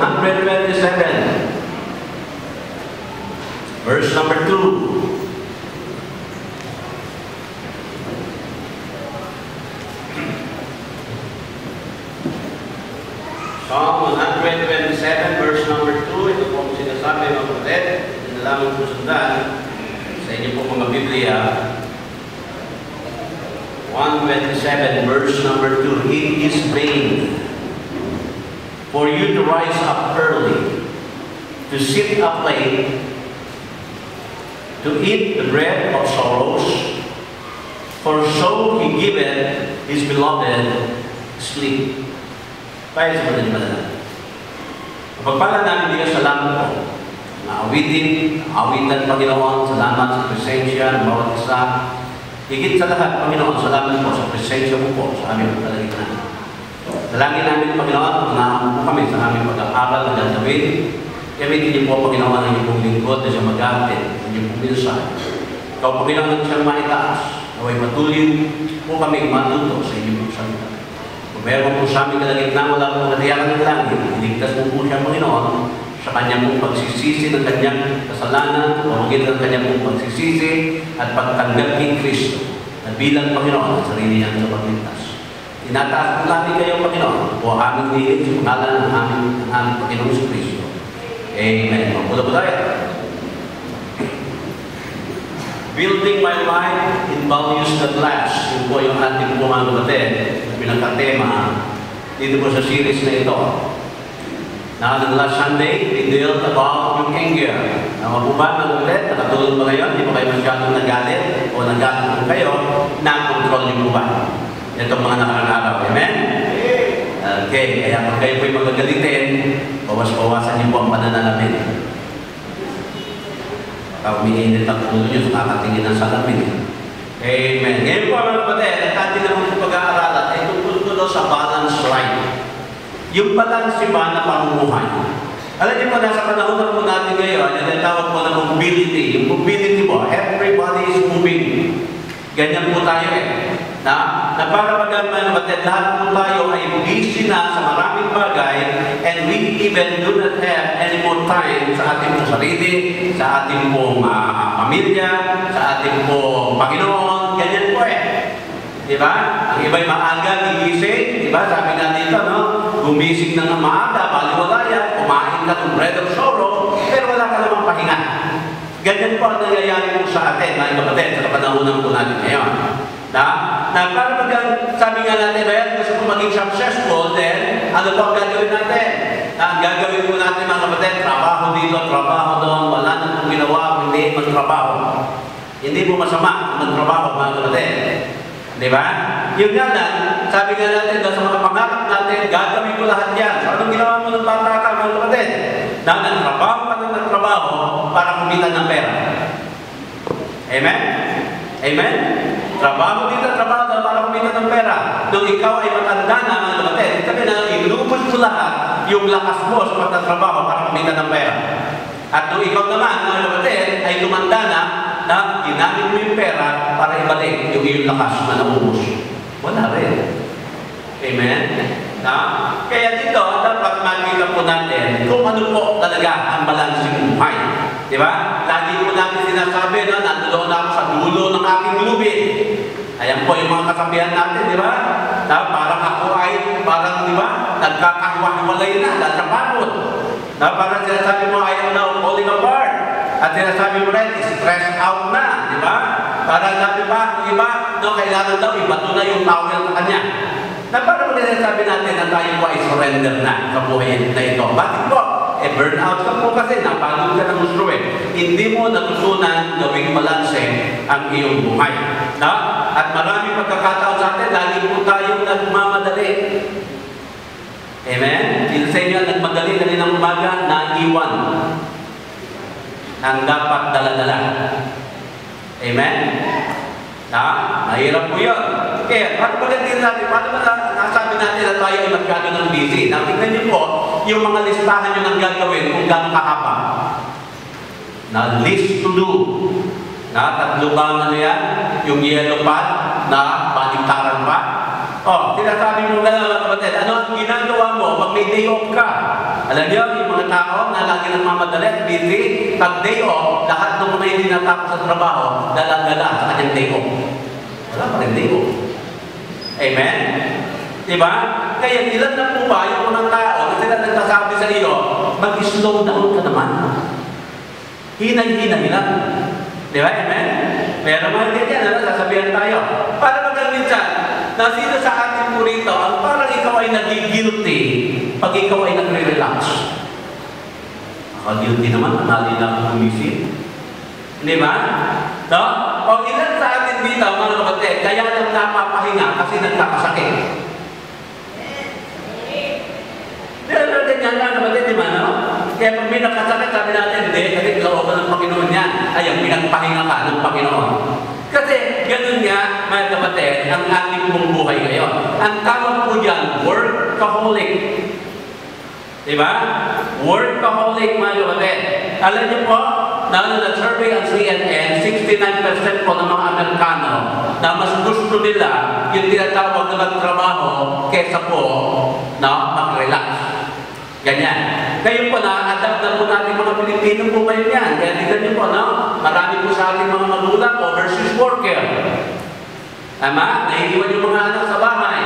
127, verse number 2. Psalm 127, verse number 2. Ito po ang sinasabi ng kapatid. Nalaman po sundan sa inyo po mga Biblia. 127, verse number 2. It is vain for you to rise up early, to sit up late, to eat the bread of sorrows, for so He giveth His beloved sleep. Tayo sa mga mananal. Pagpala namin Diyos, salamat po. Awitan Panginoon, salamat sa presensya ng bawat isa. Higit sa lahat, Panginoon, salamat po sa presensya mo po sa aming paglalagyan. Dalangin namin, Panginoon, unahan po kami sa aming pag-aaral na gagawin. Gamitin niyo po, Panginoon, ang inyong lingkod na siya mag-aaral, ang inyong puminsan. Ikaw, Panginoon, siyang maitaas. Naway matuloy po kami matuto sa inyong salita. Kung meron po sa aming kalagitnaan, wala po natiyakan ng langit, iligtas mo po siya, Panginoon, sa kanyang pong pagsisisi ng kanyang kasalanan, pamagin ng kanyang pong pagsisisi at pagtanggap ni Kristo na bilang Panginoon ang sarili niya sa pagligtas. Tinataas po namin kayo, Panginoon, po aming nilid sa pangalan ng aming Panginoon sa Kristo. Amen. Magpula po tayo. Building my life in values that last. Yun po yung ating mga kapatid na pinagkatema dito po sa series na ito. Na last Sunday, we dealt about yung anger. Mga po ba mga kapatid, nakatulog ba ngayon? Di ba kayo masyadong nagalit o nagalit po kayo? Na-control niyo po ba? Itong mga nakarang araw. Amen? Okay, kaya kung kayo po'y magagalitin, bawas-bawasan niyo po ang pananalamin. Baka umiinit ang ulo nyo, nakakatingin ng salamin. Amen. Ngayon po mga kapatid, ang ating naman pag-aaralan ay tungkol sa balance life. Yung balance ba na pamumuhay. Alam niyo po, nasa panahon na po natin ngayon, yung tawag po na mobility. Yung mobility po, everybody is moving. Ganyan po tayo na para mga kapatid, lahat po tayo ay busy na sa maraming bagay and we even do not have any more time sa ating pong sarili, sa ating pong pamilya, sa ating pong Panginoon. Ganyan po Diba? Ang iba'y maaga gigising, diba? Sabi nga dito, no? Gumising ng maaga, baliwalaya, kumain ka ng bread of sorrow, pero wala ka namang pahinga. Ganyan po ang nangyayari po sa atin, mga kapatid, sa kapanahonan po natin ngayon. Na para sabi nga natin, bayan, gusto kong maging successful, then, ano po ang gagawin natin? Ang gagawin po natin, mga kapatid, trabaho dito, trabaho doon, wala na pong ginawa, hindi magtrabaho. Hindi po masama magtrabaho, mga kapatid. Diba? Yung nga lang, sabi nga natin, sa mga pangarap natin, gagawin ko lahat yan. So, anong ginawa mo ng bata ka, mga kapatid? Na nagtrabaho ka ng nagtrabaho para kumita ng pera. Amen? Amen? Trabaho dito, trabaho para kumita ng pera. Nung ikaw ay matanda na, mga kapatid, sabi na, inubos mo lahat yung lakas mo sa pagtatrabaho para kumita ng pera. At nung ikaw naman, mga kapatid, ay tumanda na ginamit mo yung pera para ibalik yung iyong lakas na naubos. Wala rin. Amen? Kaya dito, dapat makikita po natin kung ano po talaga ang balansing buhay. Diba? Lagi po natin sinasabi na nandoon ako sa dulo ng aking lubid. Ayan po yung mga kasabihan natin, di ba? Parang ako ay, di ba? Nagkakahiwa-hiwalay na, lalapapot. Parang sinasabi mo, I am now falling apart. At sinasabi mo rin, stressed out na, di ba? Parang sabi pa, iba, kailangan daw, ibato na yung towel sa kanya. Parang sinasabi natin na tayo po ay surrender na sa buhay na ito. Bakit po? Burnout ka po kasi, napagod ka ng gusto Hindi mo natutunan gawing balanse ang iyong buhay. At maraming pagkakataon sa atin, lagi po tayong nagmamadali. Amen? Sa inyo, nagmadali na rin ang umaga, naiwan ang dapat dala-dala. Amen? Mahirap po yun. Kaya, paano ba natin natin? Paano ba nasabi natin na tayo ay magkano ng busy? Tingnan niyo po, yung mga listahan nyo ng gagawin kung gano'ng kahaba. Na list to do. Tatlo ba yan? Yung yellow pad na baliktaran pa. Sinasabi mo na lang, kapatid, ano ang ginagawa mo pag may day off ka? Alam niyo, yung mga tao na lagi nagmamadali, busy, pag day off, lahat ng mga hindi natapos sa trabaho, dala-dala sa kanyang day off. Wala pa rin day off. Amen? Diba? Kaya ilan na po ba yung mga tao na sila nagsasabi sa iyo, mag-slow down ka naman. Hinay-hinay lang. Diba? Amen? Pero mga ganyan, sasabihan tayo. Para magkaminsan, na sino sa atin po rito, ang parang ikaw ay nagigilty pag ikaw ay nagre-relax. Guilty naman, nali na umisin. Di ba? No? O ilan sa atin dito, mga kapatid, kaya lang napapahinga kasi nagkakasakit. Pero ganyan nga kapatid, di ba? No? Kaya pag may nakasakit, sabi natin, hindi, kasi kalooban ng Panginoon yan. Ay, ang pinagpahinga ka ng Panginoon. Kasi ganun nga, mga kapatid, ang ating mong buhay ngayon. Ang tawag po dyan, workaholic. Diba? Workaholic, mga kapatid. Alam niyo po, na survey ang CNN, 69% po ng mga Amerikano na mas gusto nila yung tinatawag na magtrabaho kesa po na mag-relax. Ganyan. Kayo po na-adapt na po natin mga Pilipino po kayo yan. Kaya tignan niyo po, no? Marami po sa ating mga magulang overseas worker. Tama? Nahihiwan yung mga anak sa bahay.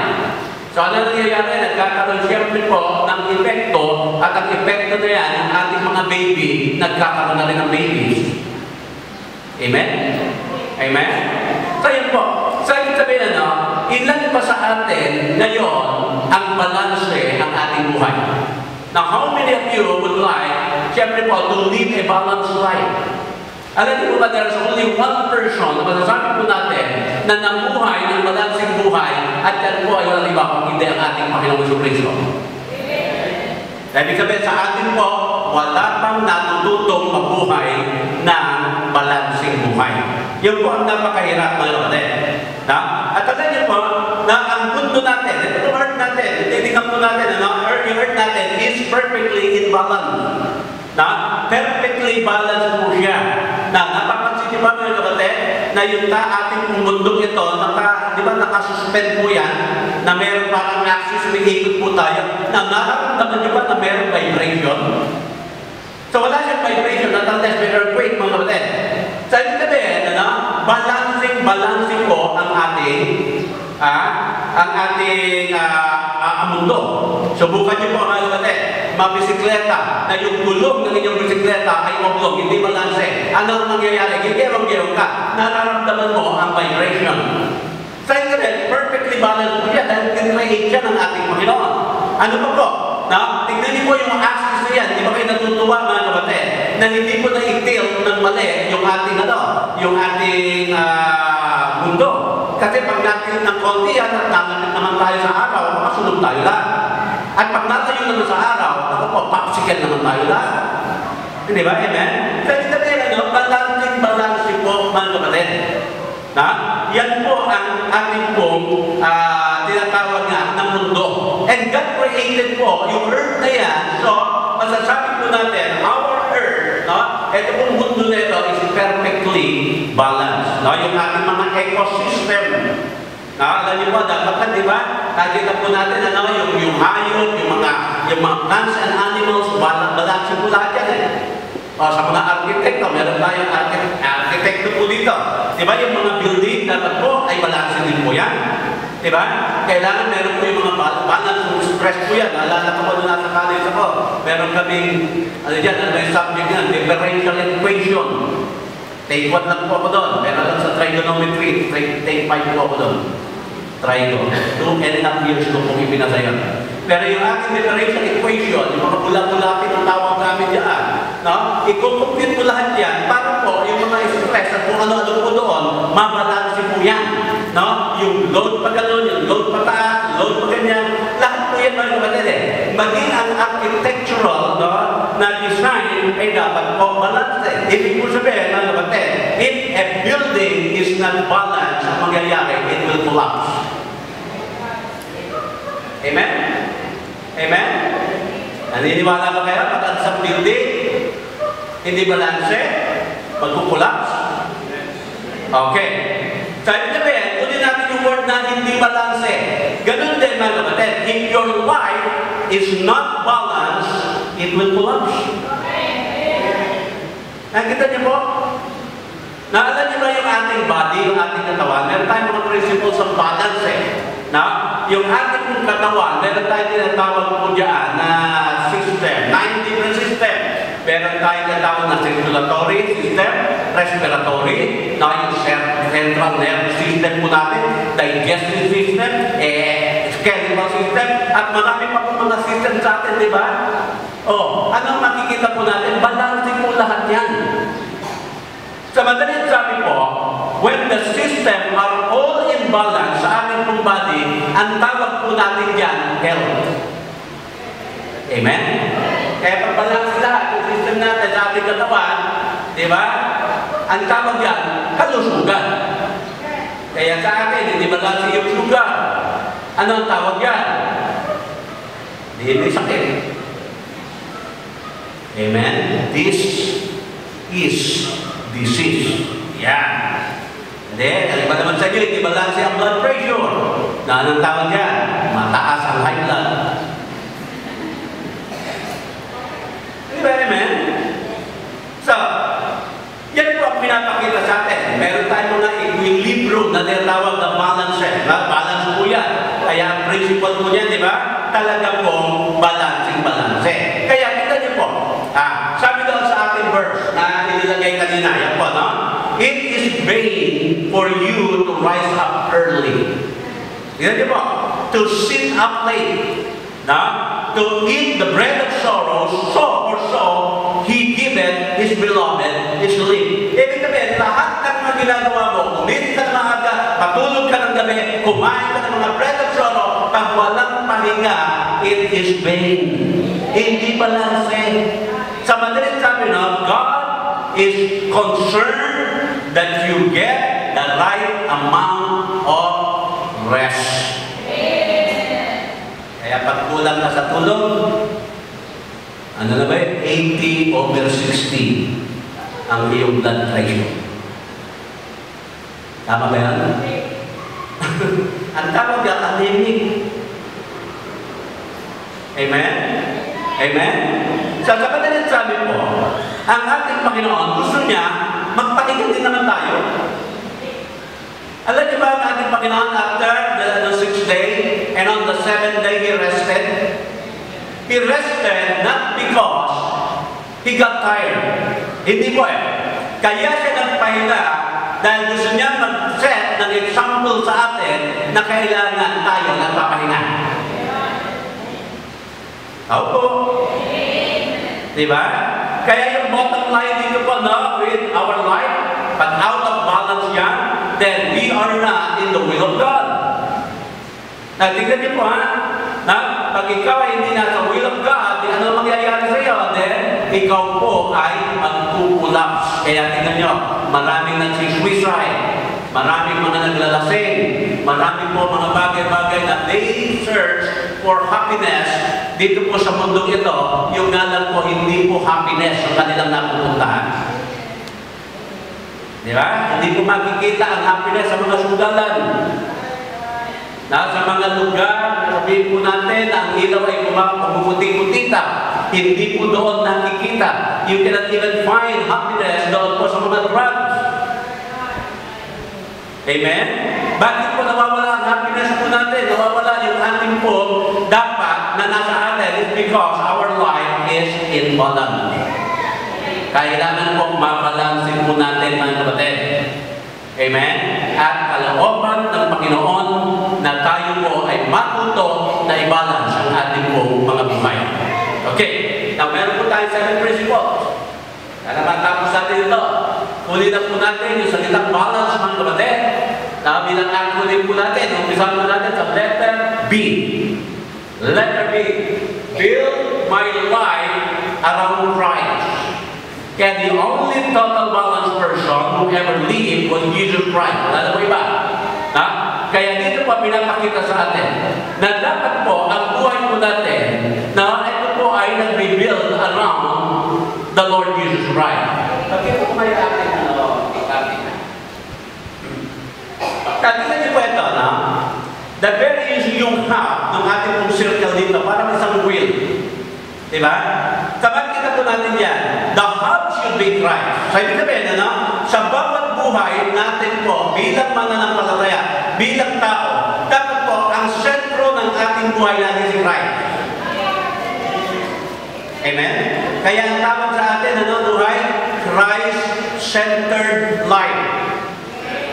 So ano nangyayari? Nagkakaroon siyempre po ng epekto at ang epekto na yan, ang ating mga baby, nagkakaroon na rin ng babies. Amen? Amen? So yun po. So yung sabihin, ano? Ilan pa sa atin ngayon ang balanse ng ating buhay? Now, how many of you would like, siyempre po, to live a balanced life? Alam niyo ba, there's only one person na masasabi po natin na namuhay ng balansing buhay at yan po ay walang iba kung hindi ang ating Panginoong Jesucristo. Ibig sabihin sa atin po, wala pang natututong mabuhay ng balansing buhay. Yun po ang napakahirap mga kapatid. At alam niyo po, na ang mundo natin, ito po earth natin, titignan po natin, yung earth natin is perfectly in balance. Perfectly balanced po siya. Napapansin niyo ba mga kapatid, na yung ating mundong ito, di ba nakasuspend po yan, na meron parang axis, may ikot po tayo, na nararamdaman niyo ba na meron vibration? So wala siyang vibration, unless may earthquake mga kapatid. So ibig sabihin, balancing po ang ating mundo. Subukan niyo po mga kapatid, mabisikleta, na yung gulong ng inyong bisikleta ay oblong, hindi balanse. Ano ang nangyayari? Gigero-gero ka, nararamdaman mo ang vibration. Sa inyo perfectly balanced po yan dahil kinreate siya ng ating Panginoon. Ano pa po? Tignan niyo po yung axis na yan. Di ba kayo natutuwa mga kapatid na hindi po na-i-tilt ng mali yung ating mundo. Kasi pag natin ng konti yan at nangamit naman tayo sa araw, makasunod tayo lang. At pag natayo naman sa araw, ako po, popsicle naman tayo lang. Hindi ba? Amen? Kasi sabihin, balancing po mga kapatid. Yan po ang ating pong tinatawag nga ng mundo. And God created po yung earth na yan. So, masasabi po natin, our earth, ito pong mundo na ito is perfectly balanced. Yung ating mga ecosystem. Alam niyo po, dapat di ba? Nakita po natin, yung hayop, yung mga plants and animals, balansin po lahat yan sa mga arkitekto, meron tayong arkitekto po dito. Di ba yung mga building, dapat po ay balansin din po yan. Di ba? Kailangan meron po yung mga balance ng stress po yan. Naalala ko po doon nasa college ako. Meron kaming, yung subject yan, differential equation. Take 1 lang po ako doon. Meron lang sa trigonometry. Take 5 po ako doon. Trigo. 2.5 years ko pong ipinasayan. Pero yung ating differential equation, yung mga bulat-bulatin ang tawag namin dyan, i-compute po lahat yan para po yung mga stress at kung ano-ano po doon, mabalansi po yan. Yung load pa gano'n, yung load pa taas, load pa ganyan, lahat po yan mga kapatid Maging ang architectural na design ay dapat po balanse. Ibig po sabihin mga kapatid, if a building is not balanced, ang mangyayari, it will collapse. Amen? Amen? Naniniwala ba kayo pag ang isang building hindi balanse, magkukulaps? Okay. So, ibig sabihin, kunin natin yung word na hindi balanse. Ganun din mga kapatid, if your life is not balanced, it will collapse. Nakita niyo po? Naalala niyo ba yung ating body, yung ating katawan? Meron tayong mga principles of balance Na yung ating katawan, meron tayong tinatawag po dyan na system, 9 different system. Meron tayong tinatawag na circulatory system, respiratory, na yung central nervous system po natin, digestive system, skeletal system, at marami pa po mga system sa atin, di ba? Anong makikita po natin? Balancing po lahat yan. Sa madaling sabi po, when the system are all in balance sa ating pong body, ang tawag po natin yan, health. Amen? Kaya pag balance lahat, yung system natin sa ating katawan, di ba? Ang tawag yan, kalusugan. Kaya sa akin, hindi balance yung sugar. Ano ang tawag yan? Hindi sakit. Amen? This is disease. Yan. Hindi, kaliba naman sa inyo, hindi balance ang blood pressure. Na anong tawag yan? Mataas ang high blood. Diba, amen? So, yan po ang pinapakita sa atin. Meron tayong mga equilibrium na tinatawag na balance. Balance po yan. Kaya ang principle po niyan, di ba? Talaga pong balance. Kaya kita niyo po, sabi daw sa ating verse na inilagay kanina, yan po, no? It is vain for you to rise up early. Tignan niyo po, to sit up late, no? To eat the bread of sorrow, so He giveth His beloved His sleep. Ibig sabihin, lahat ng mga ginagawa mo, kumitin ka ng maaga, patulog ka ng gabi, kumain ka ng mga bread of sorrow, pag walang pahinga, it is vain. Hindi balanse. Sa madaling sabi, no, God is concerned that you get the right amount of rest. Kaya pag kulang ka sa tulog, ano na ba yun? 80/60 ang iyong blood pressure. Tama ba yan? Ang tawag yan, anemic. Amen? Amen? Sa kapatid sabi po, ang ating Panginoon, gusto niya, magpahinga din naman tayo. Alam niyo ba ang ating Panginoon after the 6th day and on the 7th day He rested? He rested not because He got tired. Hindi po Kaya siya nagpahinga dahil gusto niya mag-set ng example sa atin na kailangan tayo nagpapahinga. Tao po. Diba? Kaya yung bottom line dito po, no, with our life, pag out of balance yan, then we are not in the will of God. Tingnan niyo po, na pag ikaw ay hindi nasa will of God, di ano mangyayari sa iyo? Then, ikaw po ay magpupulaps. Kaya tingnan niyo, maraming nagsiswisay, maraming mga naglalasing, maraming po mga bagay-bagay na they search for happiness dito po sa mundong ito, yung nga lang po hindi po happiness ang kanilang napupuntahan. Di ba? Hindi po makikita ang happiness sa mga sugalan. Nasa mga lugar, sabihin po natin, ang ilaw ay pumuputi-putita. Hindi po doon nakikita. You cannot even find happiness doon po sa mga drugs. Amen? Bakit po nawawala ang happiness po natin? Nawawala yung ating po dapat na nasa atin is because our life is in balance. Kailangan po mabalansin po natin mga kapatid. Amen? At kalooban ng Panginoon na tayo po ay matuto na i-balance ang ating po mga buhay. Okay. Now, meron po tayo 7 principles. Kaya matapos natin ito. Huli na po natin yung salitang balance mga kapatid. Na bilang acronym po natin. Umpisahan po natin sa letter B. Letter B. Build my life around Christ. Kaya the only total balanced person who ever lived was Jesus Christ. Wala na po iba. Kaya dito po pinapakita sa atin na dapat po ang buhay po natin na ito po ay nag-rebuild around the Lord Jesus Christ. Bakit po may atin Tingnan niyo po ito, na? The very issue yung half ng ating pong circle dito, parang isang wheel. Diba? natin yan. The hub should be Christ. So, ibig sabihin, sa bawat buhay natin po, bilang mananampalataya, bilang tao, dapat po, ang sentro ng ating buhay natin si Christ. Amen? Kaya ang tawag sa atin, buhay? Christ-centered life.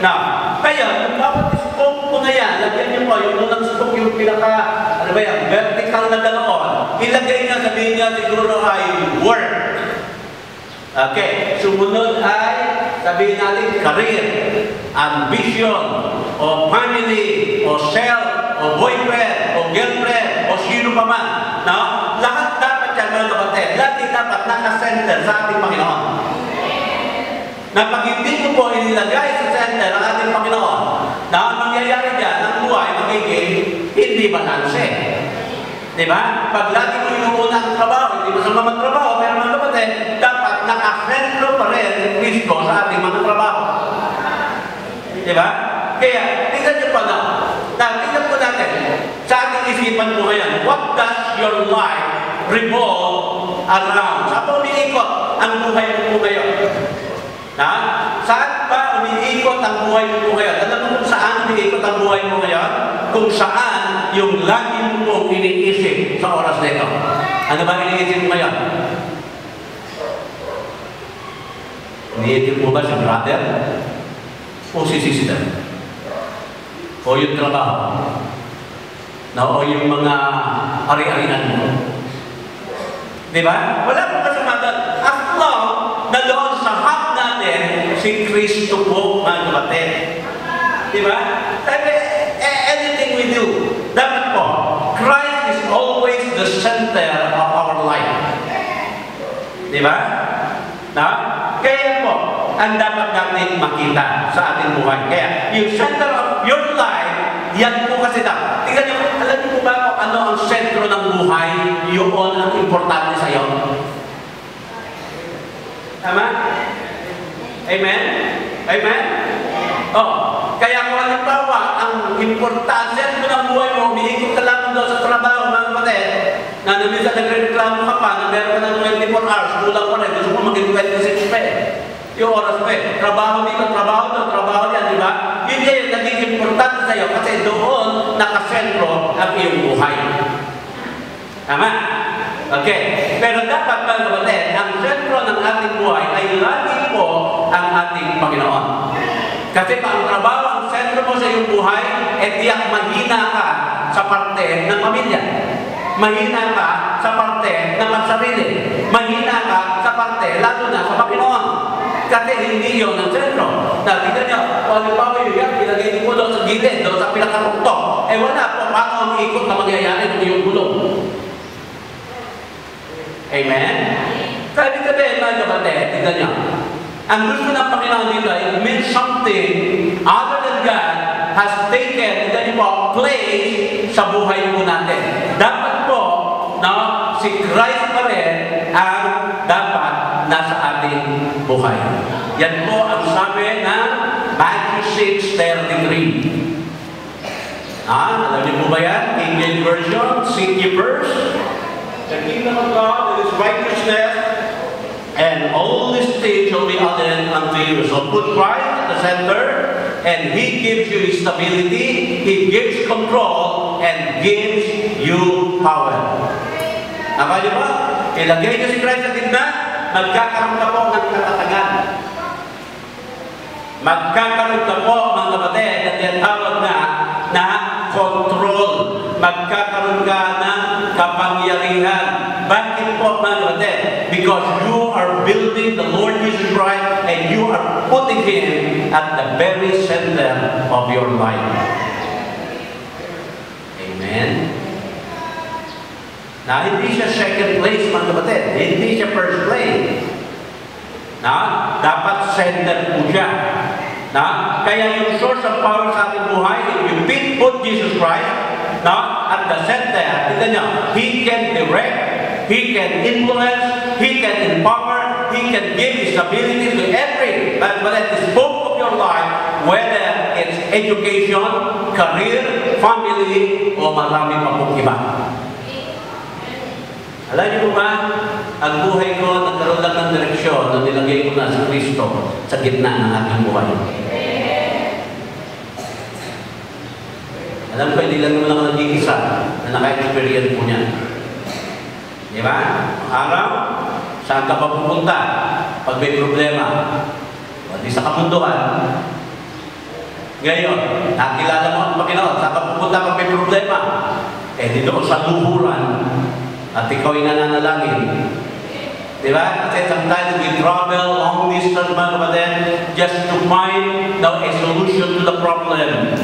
Now, kaya, bawat scope ko na yan, lagyan niyo po, yung unang scope, yung vertical na ganoon, ilagay niya, sabihin niya, siguro ay work. Okay, sumunod ay, sabihin natin, career, ambition, o family, o self, o boyfriend, o girlfriend, o sino pa man. No? Lahat dapat yan, mga kapatid, lagi dapat nakasenter sa ating Panginoon. Na pag hindi ko po inilagay sa center ang ating Panginoon, na ang mangyayari dyan, ang buhay magiging hindi balanse. Diba? Pag lagi mo inuuna ang trabaho, hindi mo sa mga trabaho, pero mga kapatid, dapat nakasentro pa rin ang Kristo sa ating mga trabaho. Diba? Kaya, tingnan niyo pa na. Tingnan po natin, sa ating isipan mo ngayon, what does your life revolve around? Saan po umiikot ang buhay mo ngayon? Saan ba umiikot ang buhay mo ngayon? Alam mo kung saan umiikot ang buhay mo ngayon? Kung saan yung lagi mo iniisip sa oras na ito. Ano ba iniisip mo ngayon? Iniisip mo ba si brother? O si sister? O yung trabaho? O yung mga ari-arian mo? Diba? Wala mo kasamadan. As long na doon sa hub natin, si Kristo po, mga kapatid. Diba? Sabi, anything we do, dapat po, Christ is always the center of our life. Diba? Kaya po, ang dapat natin makita sa ating buhay. Kaya, yung center of your life, yan po kasi dapat. Tingnan niyo, alam niyo po ba kung ano ang sentro ng buhay, yun ang importante sa iyo? Tama? Amen? Amen? Kaya kung halimbawa, ang importansya mo ng buhay mo, umiikot ka lang doon sa trabaho, mga kapatid, na minsan nagreklamo ka pa, na meron ka ng 24 hours, kulang pa rin, gusto mo maging 26 pa yung oras mo trabaho dito, trabaho doon, trabaho yan, di ba? Yun yung naging importante sa'yo kasi doon nakasentro ang iyong buhay. Tama? Okay. Pero dapat, mga kapatid, ang sentro ng ating buhay ay lagi po ang ating Panginoon. Kasi kung ang trabaho ang sentro mo sa iyong buhay, tiyak mahina ka sa parte ng pamilya. Mahina ka sa parte ng pansarili. Mahina ka sa parte, lalo na sa Panginoon. Kasi hindi yun ang sentro. Tignan niyo, kung halimbawa yun yan, ilagay mo doon sa gilid, doon sa pinakapuktok. Wala po, paano ang ikot na mangyayari ng iyong gulong? Amen? Sabi sabihin, mga kapatid, tignan niyo, ang gusto ng Panginoon dito, it means something other than God has taken, tignan niyo po, place sa buhay po natin. Dapat po, si Christ pa rin ang dapat nasa ating buhay. Yan po ang sabi ng Matthew 6:33. Alam niyo po ba yan? King James Version, seek ye first the kingdom of God and His righteousness, and all these things shall be added unto you. So put Christ at the center, and He gives you stability, He gives control, and gives you power. Akala niyo ba? Ilagay niyo si Christ sa gitna, magkakaroon ka po ng katatagan. Magkakaroon ka po, mga kapatid, at tinatawag na control. Magkakaroon ka ng kapangyarihan. Bakit po, mga kapatid? Because you are building the Lord Jesus Christ and you are putting Him at the very center of your life. Amen? Hindi siya second place, mga kapatid. Hindi siya first place. Dapat center po siya. Kaya yung source of power sa ating buhay, if you put Jesus Christ at the center, tignan niyo, He can direct, He can influence, He can empower, He can give stability to every scope of your life, whether it's education, career, family, o marami pa pong iba. Alam niyo ba, ang buhay ko ng direksyon na nilagay ko na si Kristo sa gitna ng ating buhay. Alam ko, hindi lang naman ako nag-iisa na naka-experience po niya. Di ba? Araw, saan ka pa pupunta pag may problema? O di sa kamunduhan. Ngayon, nakilala mo ang Panginoon, saan ka pupunta pag may problema? Eh, di doon sa luhuran at ikaw ay nananalangin. Di ba? Kasi sometimes we travel long distance mga kapatid just to find a solution to the problem.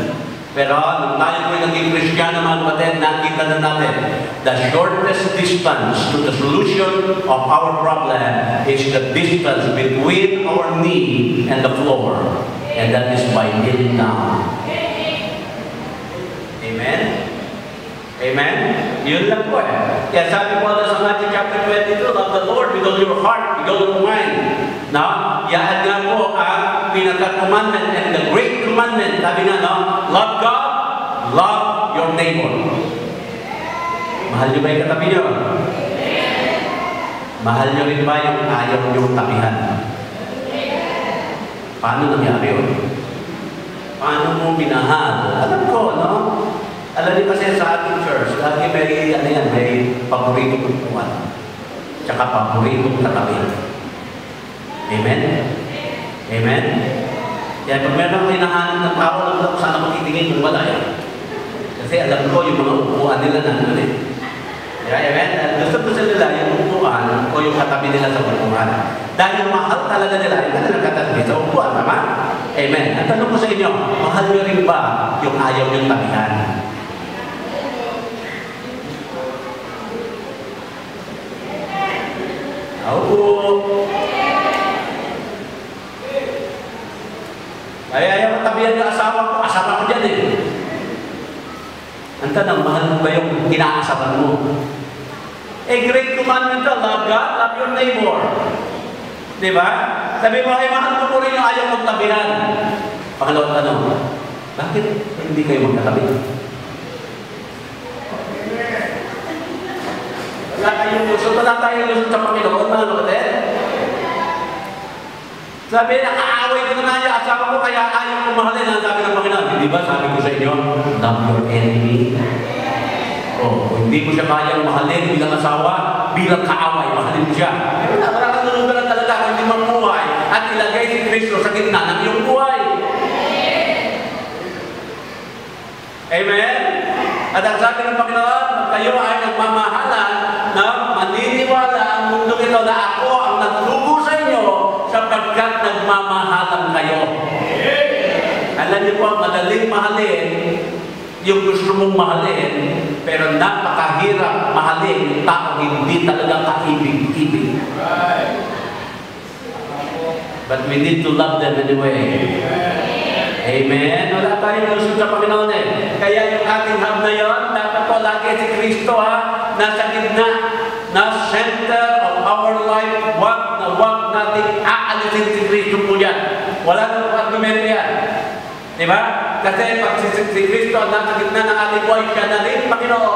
Pero nung tayo po naging Kristiyano mga kapatid, nakita na natin the shortest distance to the solution of our problem is the distance between our knee and the floor. And that is by kneeling down. Amen? Amen? Yun lang po eh. Kaya sabi po sa Matthew chapter 22, love the Lord with all your heart, with all your mind. Now, yan nga po ang pinaka-commandment and the great commandment. Sabi nga, no? Love God, love your neighbor. Mahal niyo ba yung katabi niyo? Mahal niyo rin ba yung ayaw niyong tabihan? Paano nangyari yun? Paano mo minahal? Alam ko, no? Alam niyo kasi sa ating church, lagi may, ano yan, may paboritong upuan. Tsaka paboritong katabi. Amen? Amen? Kaya pag meron ko hinahanap ng tao, alam ko saan ako titingin kung wala yan. Kasi alam ko yung mga upuan nila nandun eh. Kaya, amen? Gusto nila yung upuan o yung katabi nila sa upuan. Dahil mahal talaga nila, yung kanilang katabi sa upuan, tama? Amen. At tanong ko sa inyo, mahal nyo rin ba yung ayaw niyong tabihan? Oo. Kaya ayaw katabihan ng asawa ko dyan eh. Ang tanong, mahal mo ba yung inaasaran mo? Great commandment to, love God, love your neighbor. Diba? Sabi mo, mahal mo po rin yung ayaw mong tabihan. Pangalawang tanong, bakit hindi kayo magkatabi? Wala tayong gusto, wala tayong gusto sa Panginoon, mga kapatid. Sabi, nakaaway ko na yung asawa ko, kaya ayaw ko mahalin ang sabi ng Panginoon. Hindi ba, sabi ko sa inyo, love your enemy. Kung hindi mo siya kayang mahalin bilang asawa, bilang kaaway, mahalin siya. Wala kang nulugan talaga kung hindi mamuhay at ilagay si Kristo sa gitna ng iyong buhay. Amen? At ang sabi ng Panginoon, kayo ay nagmamahalan na maniniwala ang mundo ito na ako ang naglugo sa inyo sapagkat nagmamahalan kayo. Alam niyo po, madaling mahalin yung gusto mong mahalin, pero napakahirap mahalin yung tao hindi talaga kaibig-ibig. But we need to love them anyway. Amen? Wala tayong gusto sa Panginoon eh. Kaya yung ating hub na yun, dapat po lagi si Kristo nasa gitna, na center of our life. Huwag natin aalisin si Kristo po yan. Wala nang argumento yan. Diba? Kasi pag si Kristo ang nasa gitna ng ating buhay, siya na rin, Panginoon,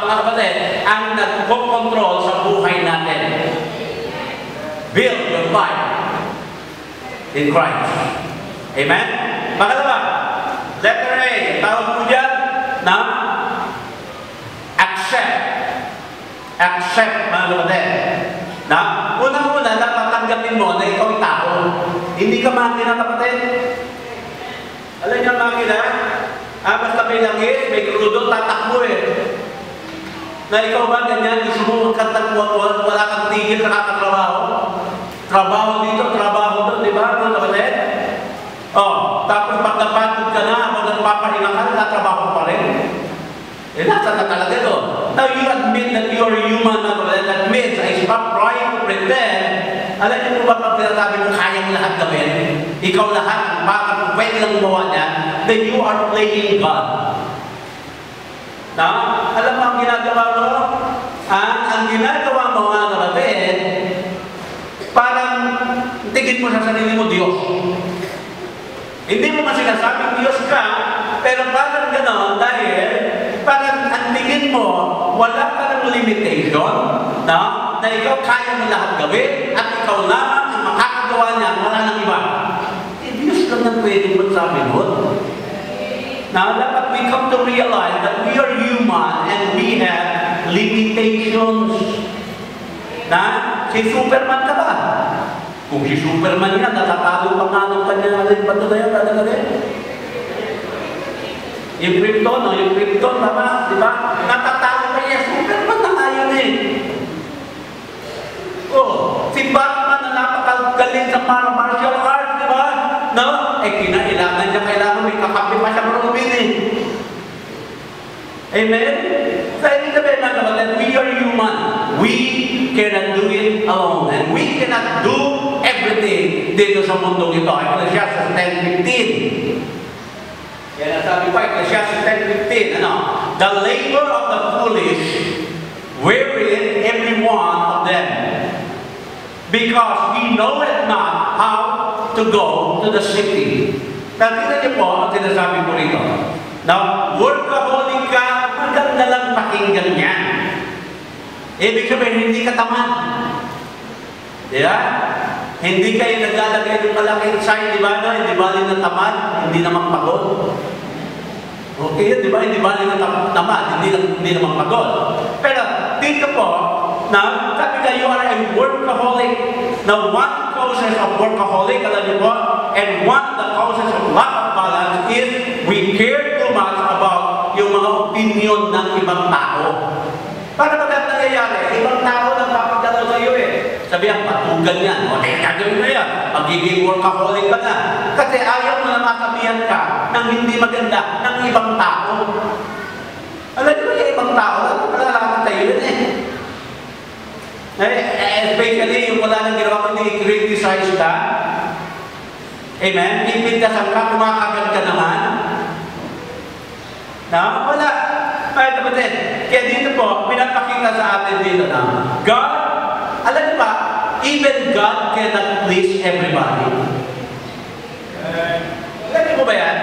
mga kapatid, ang nagko-control sa buhay natin. Build your life in Christ. Amen? Pangalawa, letter A, tawag po dyan na accept. Accept, mga kapatid. Na, unang-una, dapat tanggapin mo na ikaw ay tao. Hindi ka makina, kapatid. Alam niyo ang makina? Basta may langis, may krudo, tatakbo eh. Na ikaw ba ganyan, gusto mo wala kang tigil na kakatrabaho? Trabaho dito, trabaho doon, di ba? Mga kapatid? Tapos pag napagod ka na, pag nagpapahinga ka, nakatrabaho pa rin. Nasa na talaga doon. Now you admit that you are human, mga kapatid. That means, I stop trying to pretend. Alam niyo ba pag sinasabi mo kaya mo lahat gawin? Ikaw lahat, bakit pwede lang gumawa niya, then you are playing God. Na? Alam mo ang ginagawa mo? Ang ginagawa mo, mga kapatid, parang tingin mo sa sarili mo, Diyos. Hindi mo man sinasabing Diyos ka, pero parang gano'n dahil parang ang tingin mo, wala ka ng limitation, na na ikaw kaya mo lahat gawin at ikaw lamang ang makakagawa niya, wala nang iba. Diyos lang ang pwedeng magsabi nun. Now, dapat we come to realize that we are human and we have limitations. Na, si Superman ka ba? Kung si Superman yan, natatalo pa nga ng kanya alin pa ito na yan, talaga. Yung Krypton, no? Yung Krypton, tama? Di ba? Natatalo pa niya, Superman na nga yun eh. Oh, si Batman na napakagaling sa martial arts, di ba? No? Kinailangan niya, kailangan may kakampi pa siya Robin eh. Amen? So, ibig sabihin na naman that we are human. We cannot do it alone. And we cannot do everything dito sa mundong ito. Ecclesiastes 10:15. Yan ang sabi pa, Ecclesiastes 10:15. Ano? The labor of the foolish wearieth every one of them, because we know it not how to go to the city. Nakita niyo po ang sinasabi ko rito. Now, workaholic ka, maganda lang pakinggan niya. Ibig sabihin, hindi ka tamad. Di ba? Hindi kayo naglalagay ng malaking sign, di ba na? Hindi bali na tamad, hindi naman pagod. Okay, di ba? Hindi bali na tamad, hindi naman pagod. Pero dito po, na sabi na you are a workaholic. Now, one causes of workaholic, alam niyo po, and one the causes of lack of balance is we care too much about yung mga opinion ng ibang tao. Para magandang nangyayari, ibang tao nagpapagdalo sa iyo eh. Sabihan, patugan yan. O, gagawin mo yan. Magiging workaholic ka na. Kasi ayaw mo na masabihan ka ng hindi maganda ng ibang tao. Alam niyo ba yung ibang tao? Malalaman tayo yun eh. Especially yung wala nang ginawa kundi i-criticize ka. Amen? Pipintasan ka, kumakagat ka naman. Na? Wala. Ay, kapatid. Kaya dito po, pinapakita sa atin dito na God, alam niyo ba, even God cannot please everybody. Alam niyo po ba yan?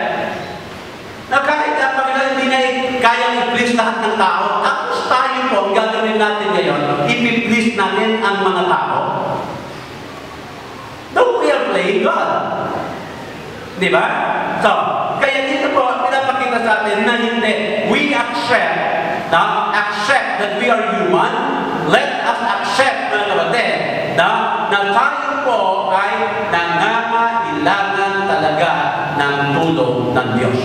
Na kahit ang Panginoon hindi na kayang i-please lahat ng tao, tapos tayo po, ang gagawin natin ngayon, i-please natin ang mga tao. No, we are playing God. Di ba? So, kaya dito po, pinapakita sa atin na hindi. We accept that we are human. Let us accept, mga kapatid, na tayo po ay nangangailangan talaga ng tulong ng Diyos.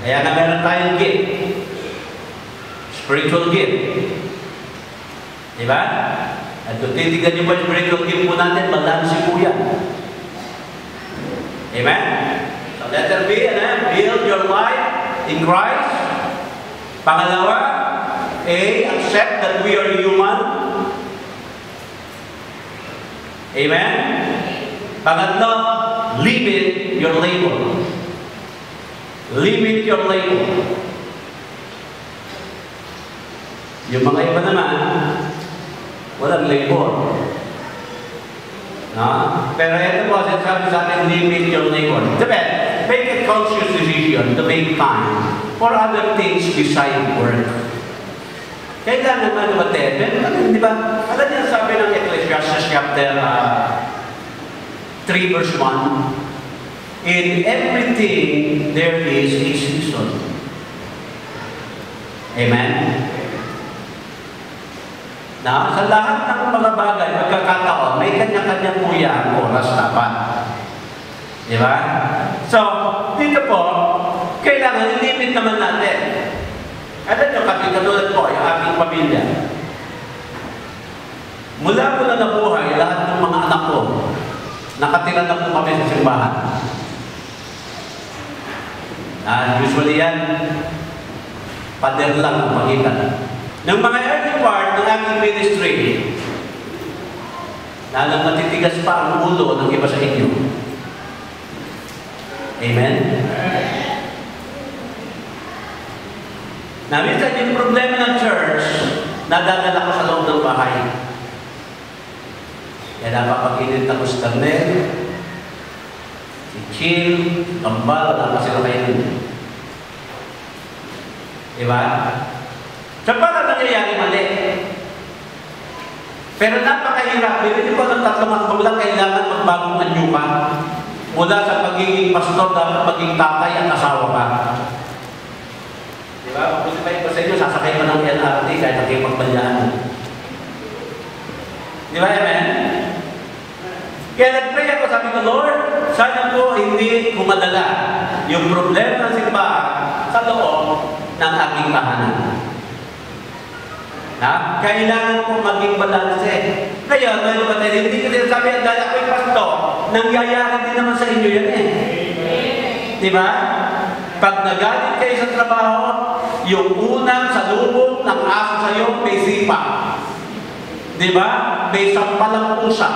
Kaya na meron tayong gift. Spiritual gift. Diba? At kung titigan niyo ba yung spiritual gift po natin, balansi po yan. Amen? So letter B, build your life in Christ. Pangalawa, A, accept that we are human. Amen? Pangatlo, limit your labor. Limit your labor. Yung mga iba naman, walang labor. No? Pero ito po, sabi sa atin, limit your labor. Diba? Make a conscious decision to make time for other things beside work. Kailangan mga kapatid, di ba? Alam niyo sabi ng Ecclesiastes chapter 3 verse 1, in everything there is a season. Amen? Na sa lahat ng mga bagay, magkakataon, may kanya-kanya po yan, oras dapat. Di ba? So, dito po, kailangan i-limit naman natin. Alam nyo, katulad po, yung aking pamilya. Mula ko na nabuhay, lahat ng mga anak ko, nakatira na po kami sa simbahan. Usually yan, pader lang ang pagitan. Ng mga early part ng aking ministry, lalang matitigas pa ang ulo ng iba sa inyo. Amen? Minsan yung problema ng church, nadadala ko sa loob ng bahay. Kaya napapag-init ako sa Carmel, si Chill, Gambal, wala pa sila kayo. Diba? So, para nangyayari mali. Pero napakahirap. Hindi ko ng tatlong magulang kailangan magbagong anyo ka. Mula sa pagiging pastor, dapat maging tatay at asawa ka. Diba? Kung sipahin ko sa inyo, sasakay pa ng LRT kahit nakipagbalyaan. Diba, amen? Kaya nag-pray ako, sabi ko, Lord, sana po hindi kumadala yung problema ng simbahan sa loob ng aking tahanan. Na? Kailangan po maging balanse. Ngayon, may lumatay, hindi ko sinasabi, ang dala ko yung pastor, nangyayari din naman sa inyo yan eh. Diba? Pag nagalit kayo sa trabaho, yung unang salubong ng aso sa iyo, may sipa. Diba? May sampalang pusa.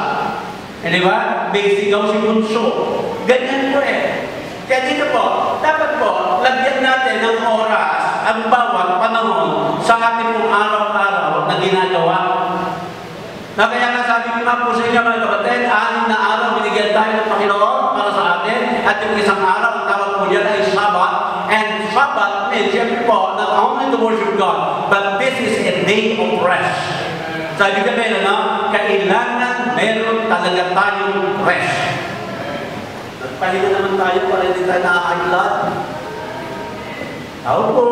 Diba? May sigaw si bunso. Ganyan po eh. Kaya dito po, dapat po, lagyan natin ng oras ang bawat panahon sa ating pong araw-araw na ginagawa. Na kaya nga sabi ko nga po sa inyo mga kapatid, 6 na araw binigyan tayo ng Panginoon para sa atin, at yung isang araw, ang tawag po dyan ay Sabbath. And Sabbath means, siyempre po, not only to worship God, but this is a day of rest. Sabi ka meron, no? Kailangan meron talaga tayong rest. Nagpahinga naman tayo para hindi tayo nakakailan. Tao po.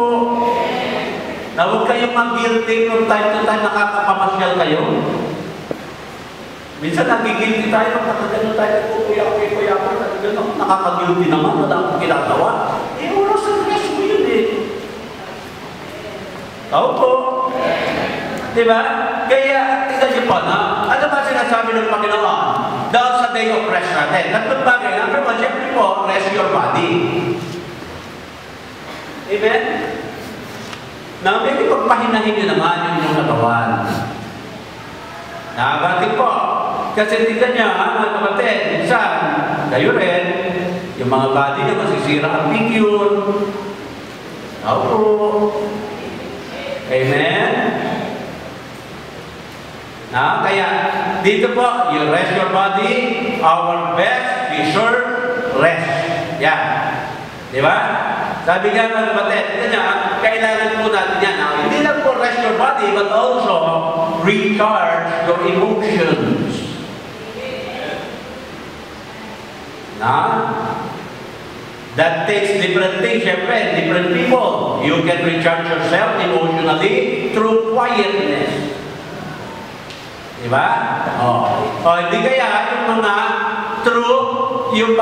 Na huwag kayong mag-guilty kung time to time nakakapamasyal kayo. Minsan nagigilty tayo, nakakagano tayo, kuya, nakakagilty naman, wala akong ginagawa. Eh, wala sa rest mo yun eh. Tao po. Diba? Kaya, tignan niyo po, no? Ano ba sinasabi ng Panginoon? Dahil sa day of rest natin. Tatlong bagay. Number one, siyempre po, rest your body. Amen? Na maybe pagpahinahin niyo naman yung inyong katawan. Bakit po? Kasi tignan niyo, mga kapatid, minsan, kayo rin, yung mga body niyo masisira ang picture. Ako. Amen? Kaya, dito po, you rest your body, our best, be sure, rest. Yan. Di ba? Sabi nga mga kapatid, kailangan po natin yan. Hindi lang po rest your body, but also recharge your emotions. That takes different things, syempre, different people. You can recharge yourself emotionally through quietness. Diba? Hindi kaya yung mga through yung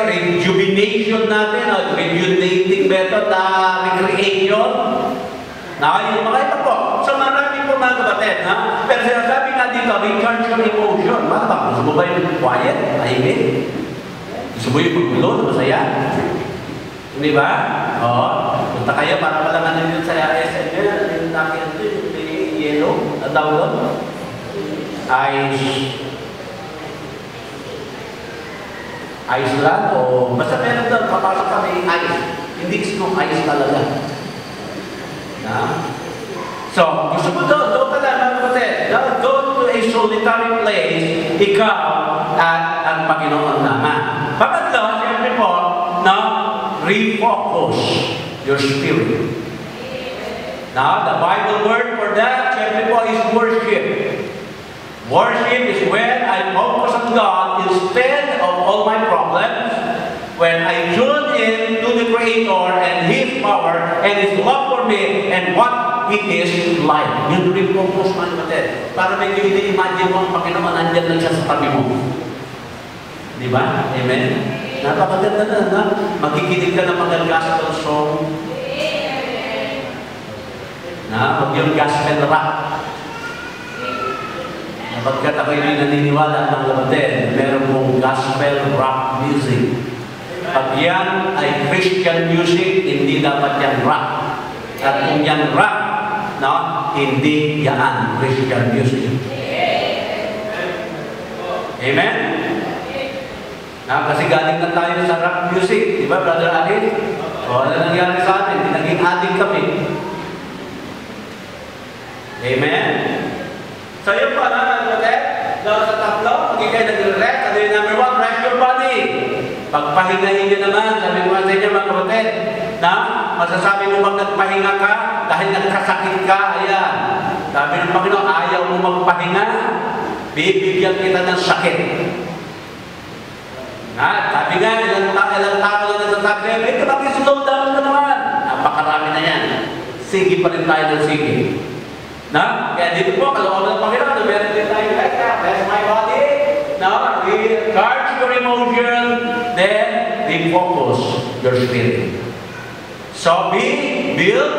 rejuvenation natin, rejuvenating method na recreation. Yung mga ito po. So marami po mga kapatid, pero sinasabi nga dito, recharge your emotion. Gusto mo ba yung quiet? Tahimik? Gusto mo yung pagbulo na masaya? Hindi ba? Punta kayo para malangan nyo sa SM nyo. Yung nakita nyo, yung yellow, ang tawag doon. Ice lang o basta meron doon, papasok kami ice. Hindi snow ice talaga. So, gusto mo doon ka lang, mga kapatid. Go to a solitary place, ikaw at ang Panginoon naman. Pangatlo, siyempre po, refocus your spirit. The Bible word for that, siyempre po, is worship. Worship is when I focus on God instead of all my problems. When I tune in to the Creator and His power and His love for me and what it is like. Yun rin focus man natin. Para medyo ini-imagine mo ang Panginoon nandiyan lang siya sa tabi mo. Di ba? Amen? Napakaganda na. Magkikinig ka ng mga gospel song. Pag yung gospel rock. Pagkat ako'y naniniwala ng kapatid, meron pong gospel rock music. Pag yan ay Christian music, hindi dapat yan rock. At kung yan rock, hindi yan Christian music. Amen? Kasi galing na tayo sa rock music, di ba, Brother Adit? Ano nangyari sa atin? Naging addict kami. Amen? So yun pa na, sa tatlo, hindi kayo nag-rest. Ano yung number one? Rest your body. Pagpahingahin nyo naman, sabi ko sa inyo mga kapatid, na masasabi mo bang nagpahinga ka dahil nagkasakit ka? Ayan. Sabi ng Panginoon, ayaw mo magpahinga, bibigyan kita ng sakit. Sabi nga, ilang tao na nagsasabi, bakit slow down ka naman? Napakarami na yan. Sige pa rin tayo ng sige. Kaya dito po, kalooban ng Panginoon, meron din tayo, bless my body. Recharge your emotion, then refocus your spirit. So build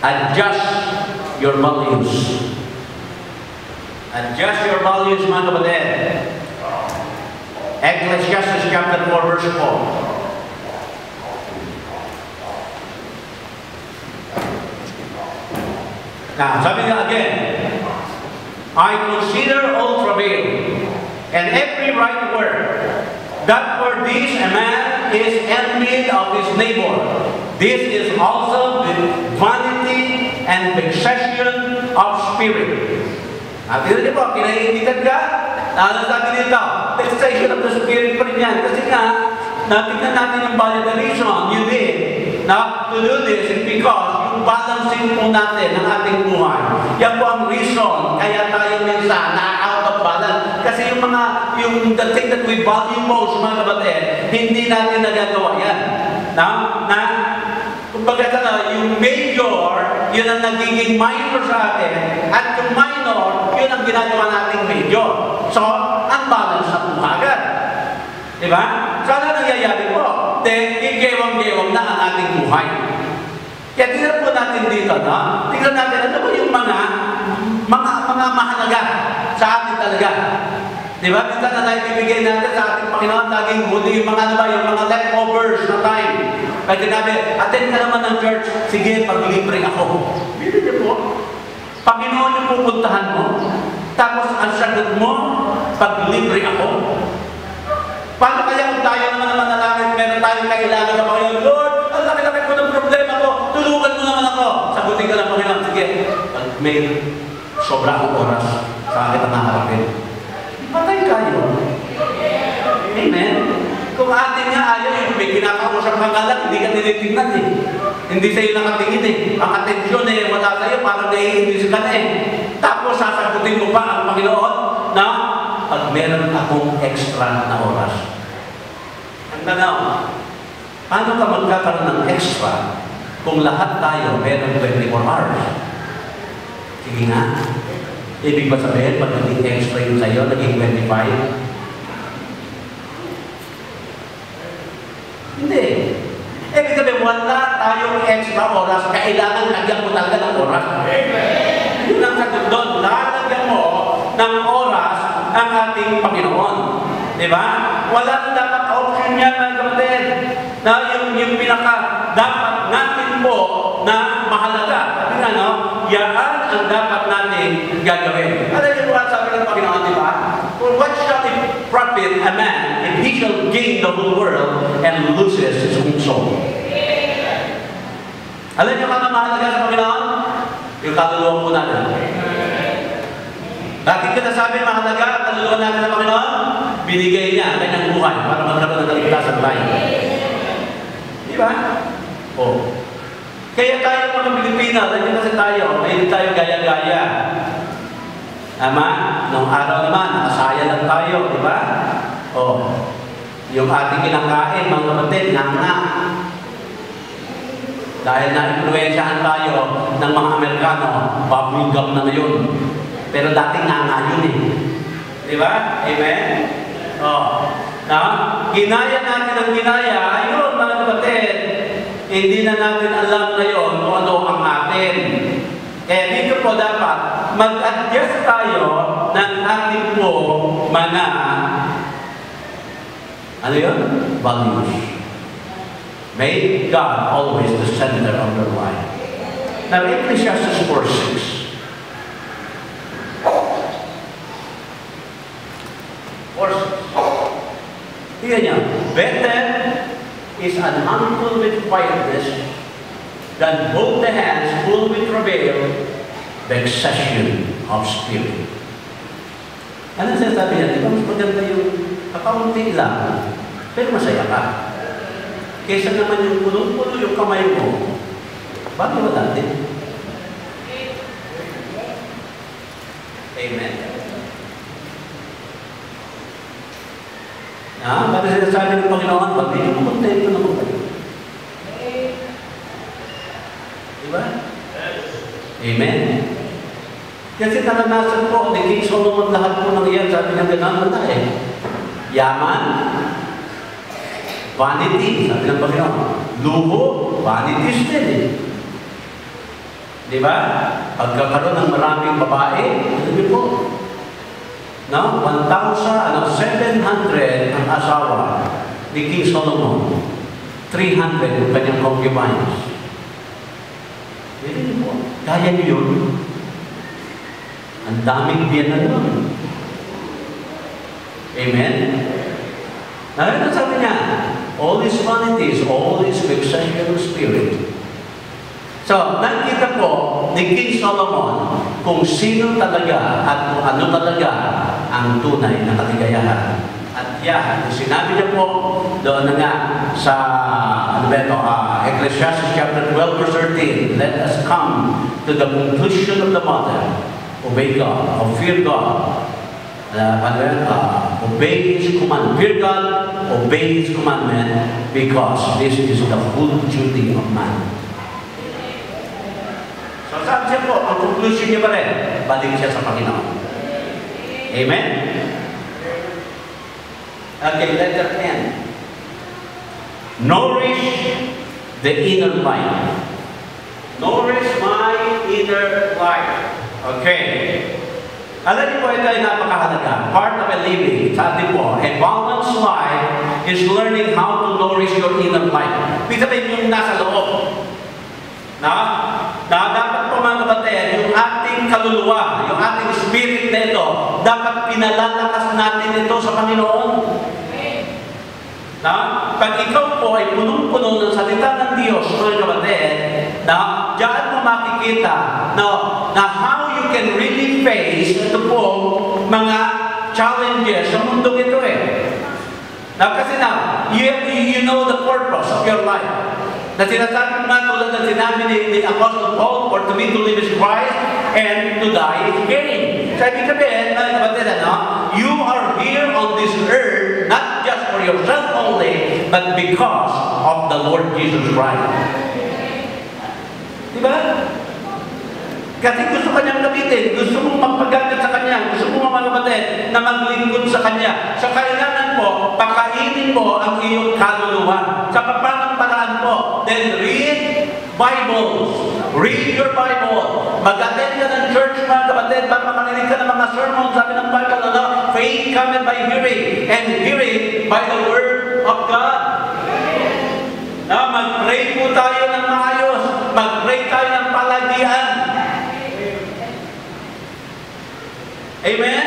adjust your values. Adjust your values, mga kapatid. Ecclesiastes chapter 4, verse 4. Now, sabi nga again, I consider all travail and every right word, that for this a man is envied of his neighbor. This is also the vanity and vexation of spirit. Tingnan niyo po, kinaiinitan ka? Ano sabi dito? Vexation of the spirit pa rin yan. Kasi nga, natignan natin yung validation, you did. Now, to do this is because yung balancing po natin ng ating buhay. Yan po ang reason, kaya tayo minsan na-out of balance. Kasi the thing that we value most, mga kapatid, hindi natin nagagawa yan. Kumbaga yung major, yun ang nagiging minor sa atin, at yung minor, yun ang ginagawa nating major. So, unbalance sa buhagan. Diba? Sana nangyayari po. Then, igewang-gewang na ang ating buhay. Kaya tingnan po natin dito, tingnan natin, ano ba yung mga mahalaga sa atin talaga. Diba? Minsan na tayo bibigay natin sa ating Panginoon, laging huli yung mga leftovers na time. Kaya sinabi, attend ka naman ng church, sige, paglibre ako. Bibigyan mo. Panginoon yung pupuntahan mo, tapos ang sagot mo, paglibre ako. Paano kaya kung tayo naman manalangin, meron tayong kailangan sa Panginoon, Lord, ang laki-laki po ng problema ko, tulungan mo naman ako. Sagutin ka ng Panginoon, sige, pag may sobra akong oras sa akin ang naharapin, patay kayo. Amen? Kung atin nga ayaw, yung may kinakausap kang alam, hindi ka tinitingnan eh. Hindi sa'yo nakatingin eh. Ang atensyon eh, wala sa'yo, parang naiinis ka na eh. Tapos sasagutin mo pa ang Panginoon na pag meron akong extra na oras. Ang tanaw, paano ka magkakaroon ng extra kung lahat tayo meron 24 hours? Sige nga. Ibig ba sabihin, pag naging extra yun sa'yo, naging 25? Hindi. Ibig sabihin, wala tayong extra oras, kailangan lagyan mo talaga ng oras. Yun ang sagot doon, lalagyan mo ng oras ang ating Panginoon. Diba? Wala na dapat option yan, mga kapatid, na yung pinaka dapat natin po na mahalaga. Sabi nga, yan ang dapat natin gagawin. Alam niyo po ang sabi ng Panginoon, di ba? For what shall it profit a man if he shall gain the whole world and loses his own soul? Alam niyo kung mahalaga sa Panginoon? Yung kaluluwa po natin. Bakit ka nasabi mahalaga ang kaluluwa natin sa Panginoon? Binigay niya ang kanyang buhay para magkaroon ng kaligtasan tayo. Di ba? Oh. Kaya tayo mga Pilipino, nandiyan kasi tayo, may tayo gaya-gaya. Tama? Noong araw naman, nakasaya lang tayo, di ba? Oh. Yung ating kinakain, mga kapatid, nga. Dahil na-influensyahan tayo ng mga Amerikano, bubblegum na ngayon. Pero dating nga yun eh. Di ba? Amen? Oh. Ginaya natin ang ginaya, ayun mga kapatid, hindi na natin alam ngayon kung ano ang atin. Kaya dito po dapat mag-adjust tayo ng ating po mga ano yun? Values. Make God always the center of your life. Now, Ecclesiastes 4:6. Tingnan niya, better is an handful with quietness than both the hands full with travail, vexation of spirit. Ano sinasabi niya? Di ba mas maganda yung kakaunti lang, pero masaya ka. Kaysa naman yung puno-puno yung kamay mo, bakit wala din? Amen. Bakit sinasabi ng Panginoon, pag hindi mo kontento naman kayo. Diba? Amen. Kasi naranasan po, ni King Solomon lahat po ng iyan, sabi ng gano'n na yaman, vanity, sabi ng Panginoon. Luho, vanities din eh. Diba? Pagkakaroon ng maraming babae, sabi po, no? 700 ang asawa ni King Solomon. 300 yung kanyang concubines. Pwede po. Kaya niyo yun? Ang daming biyanan nun. Amen? Ano sabi niya? All is vanities, all is vexation of spirit. So, nakita po ni King Solomon kung sino talaga at kung ano talaga ang tunay na kaligayahan. At yan, sinabi niya po doon na nga sa Ecclesiastes chapter 12 verse 13, let us come to the conclusion of the matter. Obey God, or fear God. Obey His command. Fear God, obey His commandment, because this is the full duty of man. So sabi siya po, ang conclusion niya pa rin, balik siya sa Panginoon. Amen? Okay, letter N. Nourish the inner life. Nourish my inner life. Okay. Alam niyo po, ito ay napakahalaga. Part of a living, sabi po, a balanced life is learning how to nourish your inner life. Ibig sabihin yung nasa loob. Dapat po mga kapatid, yung ating kaluluwa, yung ating spirit na ito, dapat pinalalakas natin ito sa Panginoon. Pag ikaw po ay punong-puno ng salita ng Diyos, mga kapatid, diyan mo makikita na how you can really face ito po mga challenges sa mundong ito kasi you know the purpose of your life. Na sinasabi nga tulad ng sinabi ni Apostle Paul, for to me to live is Christ, and to die is gain. So, ibig sabihin, mga kapatid, you are here on this earth, not just for yourself only, but because of the Lord Jesus Christ. Diba? Kasi gusto kanyang gamitin, gusto mong magpagamit sa kanya, gusto mong mga kapatid na maglingkod sa kanya. So, kailangan po, pakainin mo ang iyong kaluluwa. Sa papanang paraan po, then read Bibles. Read your Bible. Mag-attend ka ng church, mga kapatid, para makarinig ka ng mga sermons. Sabi ng Bible, faith cometh by hearing, and hearing by the word of God. Mag-pray po tayo ng maayos. Mag-pray tayo ng palagian. Amen?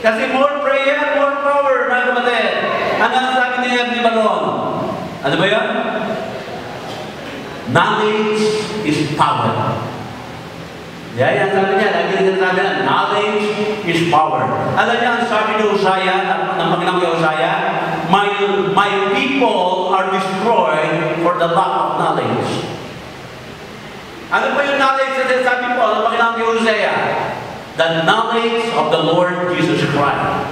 Kasi more prayer, more power, mga kapatid. Ano ang sabi niya ni Baron? Ano ba yan? Knowledge is power. Yan sabi niya, lagi rin sabi niya, knowledge is power. Alam niya, ang sabi ni Hosea, ng Panginoon ni Hosea, my people are destroyed for the lack of knowledge. Ano ba yung knowledge na sabi po ng Panginoon ni Hosea? The knowledge of the Lord Jesus Christ.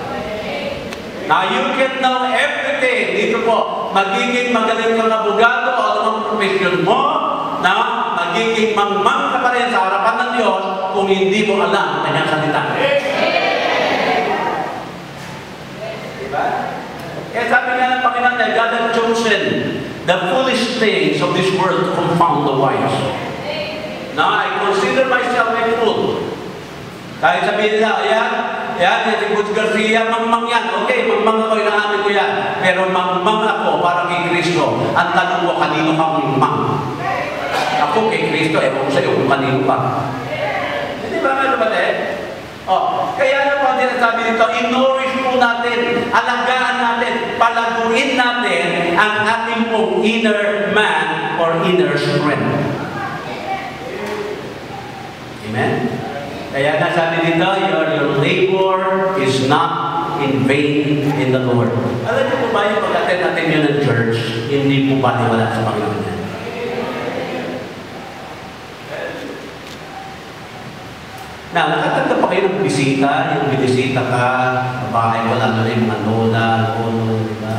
Now, you can know everything. Dito po, magiging magaling kang abogado o anong profesyon mo, magiging mangmang ka pa rin sa harapan ng Diyos kung hindi mo alam ang kanyang salita. Diba? Kaya sabi nga ng Panginoon na God has chosen the foolish things of this world to confound the wise. Now, I consider myself a fool. Kahit sabihin nila, yan, si Butch Garcia, mangmang yan. Okay, mangmang ako, inaamin ko yan. Pero mangmang ako para kay Kristo. Ang tanong ko, kanino ka mangmang? Ako kay Kristo, ewan ko sa'yo kung kanino ka. Hindi ba nga kapatid? Kaya na po din sabi nito, in-nourish po natin, alagaan natin, palaguin natin ang ating pong inner man or inner strength. Amen? Kaya nga sabi dito, your labor is not in vain in the Lord. Alam niyo po ba yung pag-attend natin yun ng church, hindi po baliwala sa Panginoon yan. Nakatanggap pa kayo ng bisita, yung binisita ka, bahay mo lang doon yung mga lola, lolo, di ba?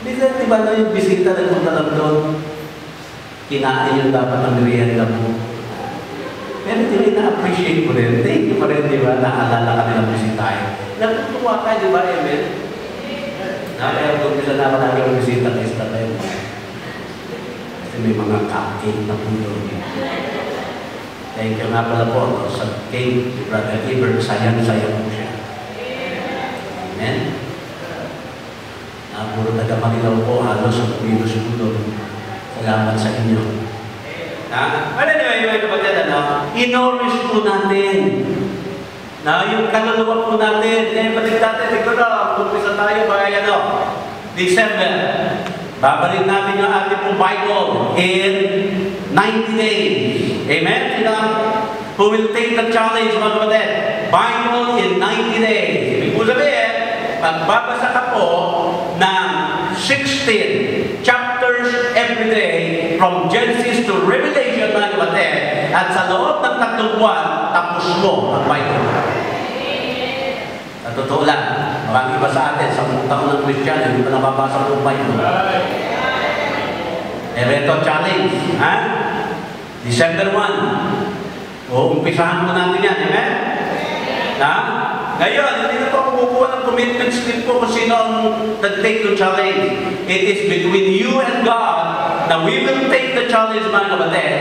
Di ba na yung bisita na punta lang doon? Kinain yung dapat ng merienda mo. Pero di ba na-appreciate ko rin? Thank you pa rin, di ba? Naalala ka nilang bisitahin. Natutuwa ka, di ba, Amen? Kaya kung bisa naman namin yung bisita na isa tayo. Kasi may mga cupcake na puno. Thank you nga pala po sa cake, Brother Iber, sayang-sayang po siya. Amen? Puro taga-Manilaw po, halos ang pumilos-pulo. Salamat sa inyo. Well, anyway, mga kapatid, in-nourish po natin. Yung kaluluwa po natin, balik natin, siguro, umpisa tayo by December. Babalik natin yung ating pong Bible in 90 days. Amen? Who will take the challenge, mga kapatid? Bible in 90 days. Ibig po sabihin, magbabasa ka po ng 16 chapters every day from Genesis to Revelation, mga kapatid. At sa loob ng 3 buwan, tapos mo ang Bible. Sa totoo lang, marami iba sa atin, sa taon ng Christian, hindi pa nababasa ng Bible. Ito challenge, ha? December 1. Umpisahan mo natin yan, amen? Ngayon, hindi na po ako kukuha ng commitment slip po kung sino ang nag-take the challenge. It is between you and God na we will take the challenge, mga kapatid.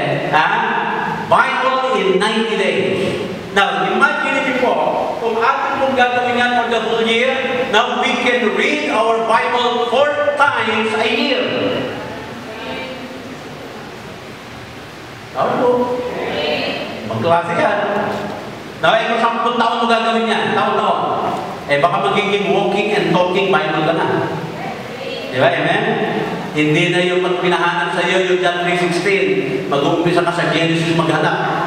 Bible in 90 days. Now, imagine niyo po, kung atin pong gagawin yan for the whole year, now we can read our Bible 4 times a year. Tawag po. Magklase yan. Kung 10 taon mo gagawin yan, taon-taon, baka magiging walking and talking Bible ka na. Di ba? Amen? Hindi na yung pag pinahanap sa iyo yung John 3:16, mag-uumpisa ka sa Genesis maghanap.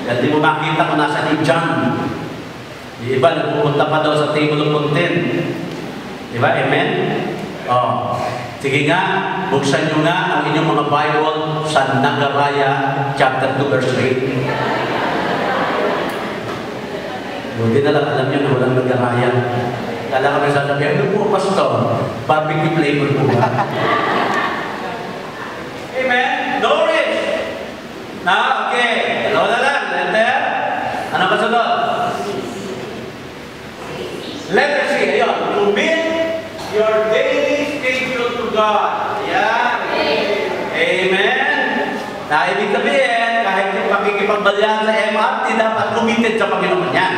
Hindi mo makita kung nasa ni John. Yung iba, nagpupunta pa daw sa table of content. Di ba? Amen? Sige nga, buksan nyo nga ang inyong mga Bible sa Nagaraya chapter 2 verse 3. Buti na lang alam nyo na walang Nagaraya. Kala kami sasabihin, ano po, pastor? Barbecue flavor po ba? Amen? Doris! Okay. Dalawa na lang. Letter? Ano ba sunod? Letter C. Ayun. Commit your daily schedule to God. Ayan. Amen? Ibig sabihin, kahit yung pakikipagbalyan sa MRT, dapat committed sa Panginoon yan.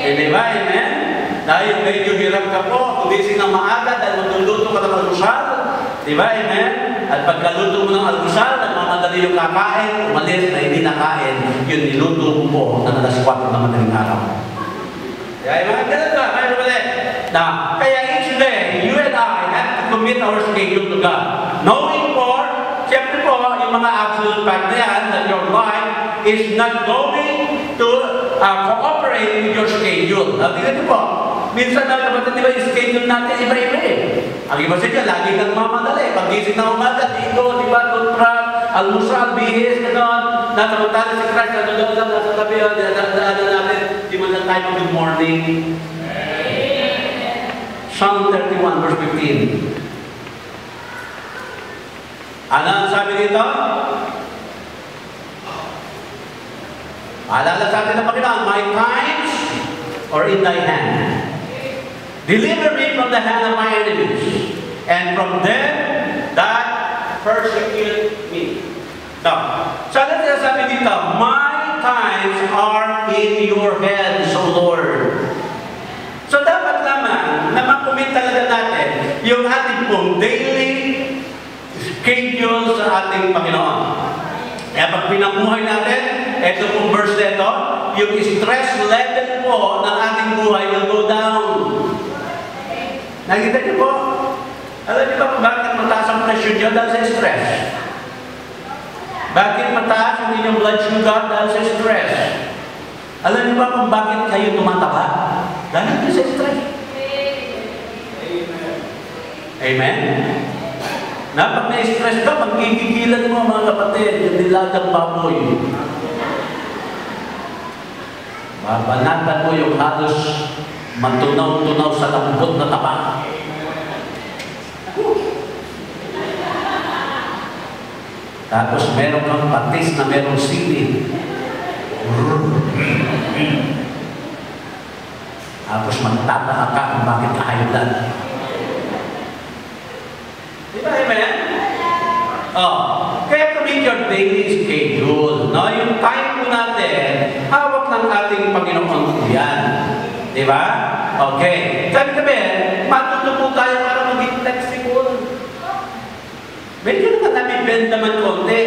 Di ba? Amen? Dahil medyo hirap ka po, kumising ng maaga dahil magluluto ka ng almusal. Di ba? Amen? At pagkaluto mo ng almusal, nagmamadali yung kakain, umalis na hindi nakain, yun niluto mo po ng alas 4 ng madaling araw. Kaya mga ganun ba? Kaya each day, you and I have to commit our schedule to God. Knowing for, siyempre po, yung mga absolute fact na yan, that your life is not going to cooperate with your schedule. Tingnan po, minsan na kapatid, di ba, yung schedule natin iba-iba eh. Ang iba sa dyan, lagi kang mamadali. Pag-gising na umaga, dito, di ba, toothbrush, almusal, bihis, gano'n. Nasamantala si Christ, nandun lang, nasa tabi, daanan natin, di man lang tayo good morning. Psalm 31, verse 15. Ano ang sabi dito? Alala sa atin ng Panginoon, my times are in thy hand. Deliver me from the hand of my enemies, and from them that persecute me. Now, saan natin sabi dito? My times are in your hands, O Lord. So dapat naman na makumit talaga natin yung ating pong daily schedule sa ating Panginoon. Kaya pag pinamuhay natin, ito pong verse na ito, yung stress level po ng ating buhay will go down. Nakita niyo po? Alam niyo ba kung bakit mataas ang pressure niyo dahil sa stress? Bakit mataas yung inyong blood sugar dahil sa stress? Alam niyo ba kung bakit kayo tumataba? Dahil kayo sa stress. Amen? Na pag na-stress ka, magkikigilan mo mga kapatid, yung nilagang baboy. Babanatan mo yung halos matunaw-tunaw sa lambot na taba. Tapos meron kang patis na merong sili. Tapos magtataka ka kung bakit kahayulan. Di ba, amen? Kaya to make your daily schedule. No? Yung time po natin, hawak ng ating Panginoon yan. Di ba? Okay. Sabi, matuto po tayo para maging flexible. Medyo naman namin bend naman konti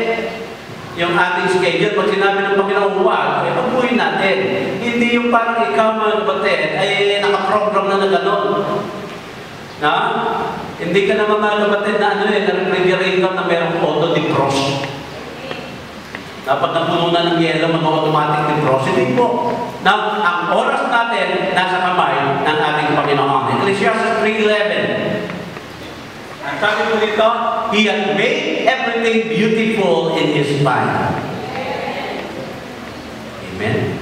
yung ating schedule. Pag sinabi ng Panginoon, huwag, pagbuhin natin. Hindi yung parang ikaw mga kapatid ay nakaprogram na gano'n. Na? Hindi ka naman mga kapatid na na-refrigerate ka na merong auto-defrost. Dapat napuno na ng yelo, mag-automatic defrost. Hindi po. Now, ang oras natin nasa kamay ng ating Panginoon. Ecclesiastes 3:11. Ang sabi po dito, He has made everything beautiful in His time. Amen.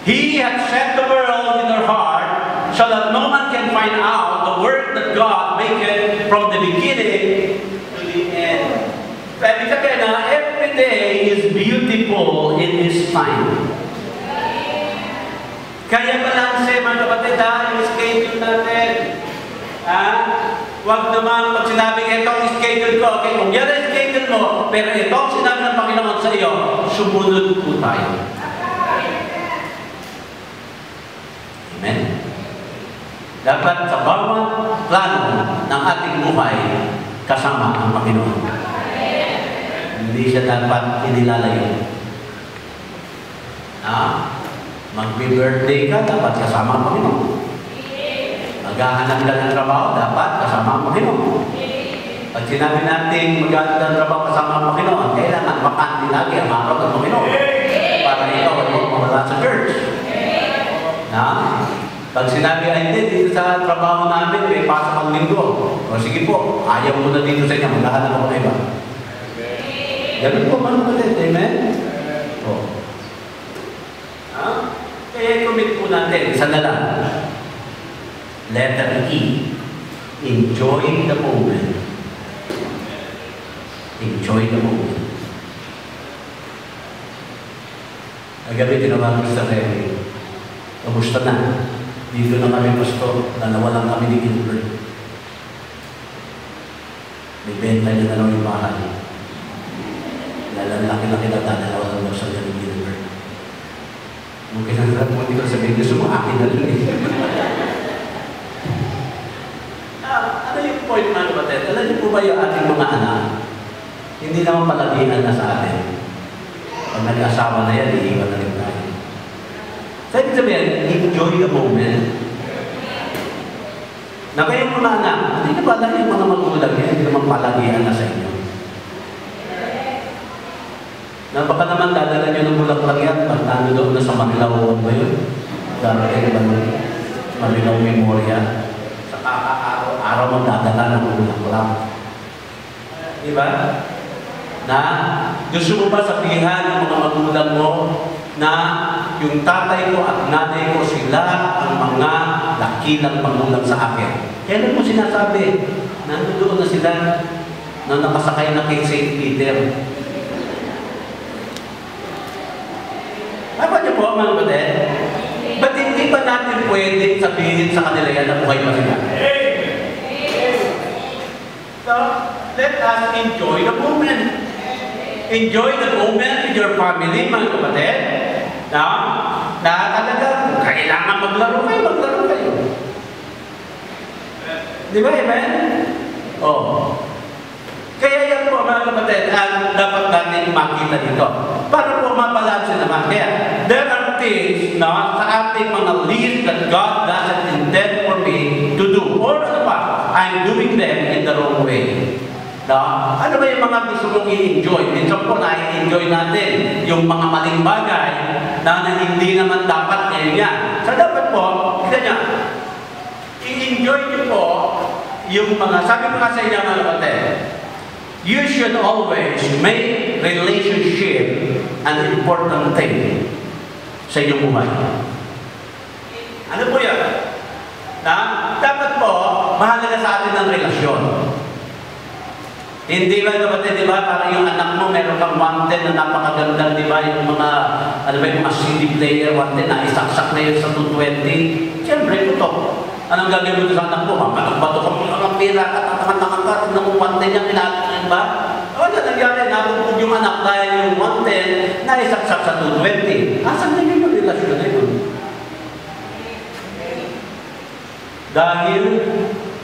He has set the world in our heart so that no man can find out the work that God maketh from the beginning to the end. Sabi sabihin na every day is beautiful in His time. Kaya balanse mga kapatid yung schedule natin. Huwag naman pag sinabing ito ang schedule ko, okay, kung yan ang schedule mo, pero ito ang sinabi ng Panginoon sa iyo, sumunod po tayo. Amen? Dapat sa bawat plano ng ating buhay, kasama ang Panginoon. Hindi siya dapat inilalayo. Mag-birthday ka, dapat kasama ang Panginoon. Maghahanap ka ng trabaho, dapat kasama ang Panginoon. Pag sinabi natin maghahanap ng trabaho kasama ang Panginoon, kailangan makandi lagi ang araw ng Panginoon. Para ikaw ay mawala sa church. Pag sinabi ay dito sa trabaho namin, may pasok ang linggo. O sige po, ayaw mo na dito sa inyo, maghahanap ako na iba. Ganun po man ulit, amen? Kaya commit po natin, isa na lang. Letter E, enjoy the moment. Enjoy the moment. Agabi, tinawagan ko sa Remy. Kamusta na? Dito na kami, pastor. Nawalan kami ni Gilbert. May benta niya na lang yung bahay. Lalaki na kinatadalawa ng sa ni Gilbert. Nung kinasarap mo, hindi ko sabihin niya, sumakin na rin. Ano yung point mga kapatid? Alam niyo po ba yung ating mga anak? Hindi naman palagihan na sa atin. Pag nag-asawa na yan, iiwan na rin tayo. So, ibig sabihin, enjoy the moment. Na kayong mga anak, hindi na ba lang yung mga magulang yan, hindi naman palagihan na sa inyo. Na baka naman dadala nyo ng bulaklak yan, pag nando doon na sa Manilaw ba yun? Darating ba nun? Manilaw Memorial. Sa araw mo dadala ng bulaklak. Diba? Na gusto mo ba sabihan ng mga magulang mo na yung tatay ko at nanay ko sila ang mga dakilang magulang sa akin? Kailan mo sinasabi? Nandoon na sila na nakasakay na kay St. Peter. Apa niyo po mga kapatid? Ba't hindi pa natin pwede sabihin sa kanila yan na buhay pa sila? So, let us enjoy the moment. Enjoy the moment with your family, mga kapatid. Na talaga, kailangan maglaro kayo. Di ba, amen? Kaya yan po, mga kapatid, ang dapat natin makita dito. Para po mabalansin naman. Kaya, there are things na sa ating mga list that God doesn't intend for me to do. Or ano pa, I'm doing them in the wrong way. No? Ano ba yung mga gusto mong i-enjoy? Minsan po na-enjoy natin yung mga maling bagay na hindi naman dapat ngayon yan. So dapat po, kita niya, i-enjoy niyo po yung mga, sabi ko nga sa inyo mga kapatid, you should always make relationship an important thing sa inyong buhay. Ano po yan? Na, dapat po, mahalaga sa atin ang relasyon. Hindi ba kapatid, di ba? Parang yung anak mo, meron kang wanted na napakaganda, di ba? Yung mga, ano ba, yung mga CD player wanted na isaksak na yun sa 220. Siyempre, ito. Anong gagawin mo sa anak mo? Bato ka mo ng pera ka, tatangan ka, tignan mo wanted niya, pinagin ba? Wala, nangyari, nabubog yung anak dahil yung wanted na isaksak sa 220. Asan na yung relasyon na yun? Dahil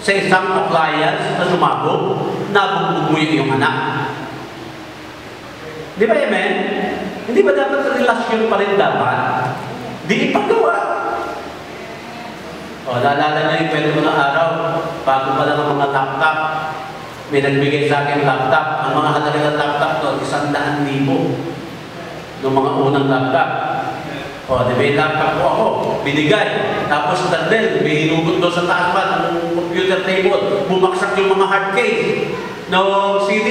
sa isang appliance na sumabog, nabugbog mo yung anak. Di ba, amen? Hindi ba dapat sa relasyon pa rin dapat? Di ipagawa. O, naalala niyo yung kwento ko ng araw, bago pa lang ang mga laptop, may nagbigay sa akin laptop. Ang mga halaga ng laptop doon, 100,000 noong mga unang laptop. O, di ba yung laptop ko ako, binigay. Tapos tandel, may hinugot doon sa taas pa ng computer table. Bumaksak yung mga hard case ng CD.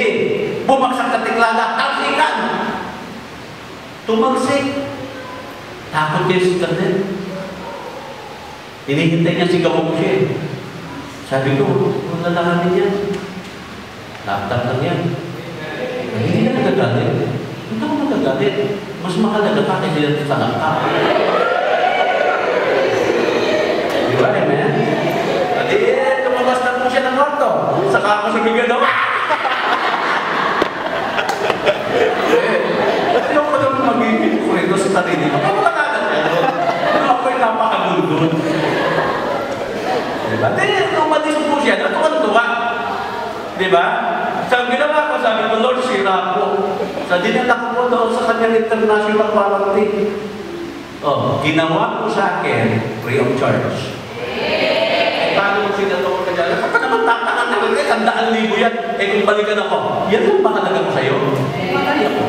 Bumaksak na tiklala, talsikan. Tumagsik. Takot niya si tandel. Hinihintay niya si Gawong siya. Sabi ko, kung lalahanin yan, laptop lang yan. Hindi ka nagagalit. Hindi ka nagagalit. Mas mahalaga pa kasi natin sa laptop. Di ba, amen? Adi, lumabas na po siya ng kwarto. Saka ako sa bigyan daw. Ayaw ko lang mag-ibig ko ito sa sarili ko. Ako lang agad yan. Ano ako'y napakagulgul. Diba? Dahil umalis po siya, natuwa-tuwa. Diba? Sa ginawa ko, sabi ko, Lord, sira po. Sa dinala ko po doon sa kanyang international quarantine. Oh, ginawa ko sa akin, free of charge. Paano mo sinatong ka dyan? Kapag naman tatakan na lang, 100,000 yan. Eh kung balikan ako, yan ang mahalaga ko sa'yo. Matay ako.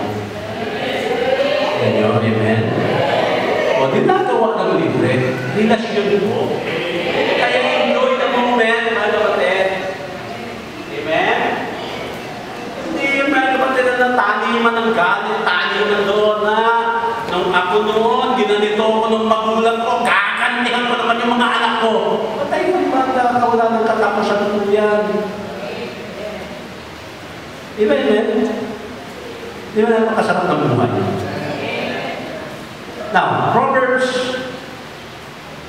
Yan yun, amen. O, dinagawa ng libre, relasyon ko. Kaya enjoy the moment, mga kapatid. Amen? Hindi, mga kapatid, na taniman ng galit, taniman doon na nung ako noon, ginanito ko nung magulang ko, kakantihan ko naman yung mga anak ko. Patay mo yung bata, wala ng katapusan po yan. Di ba, amen? Di ba napakasarap ng buhay? Now, Proverbs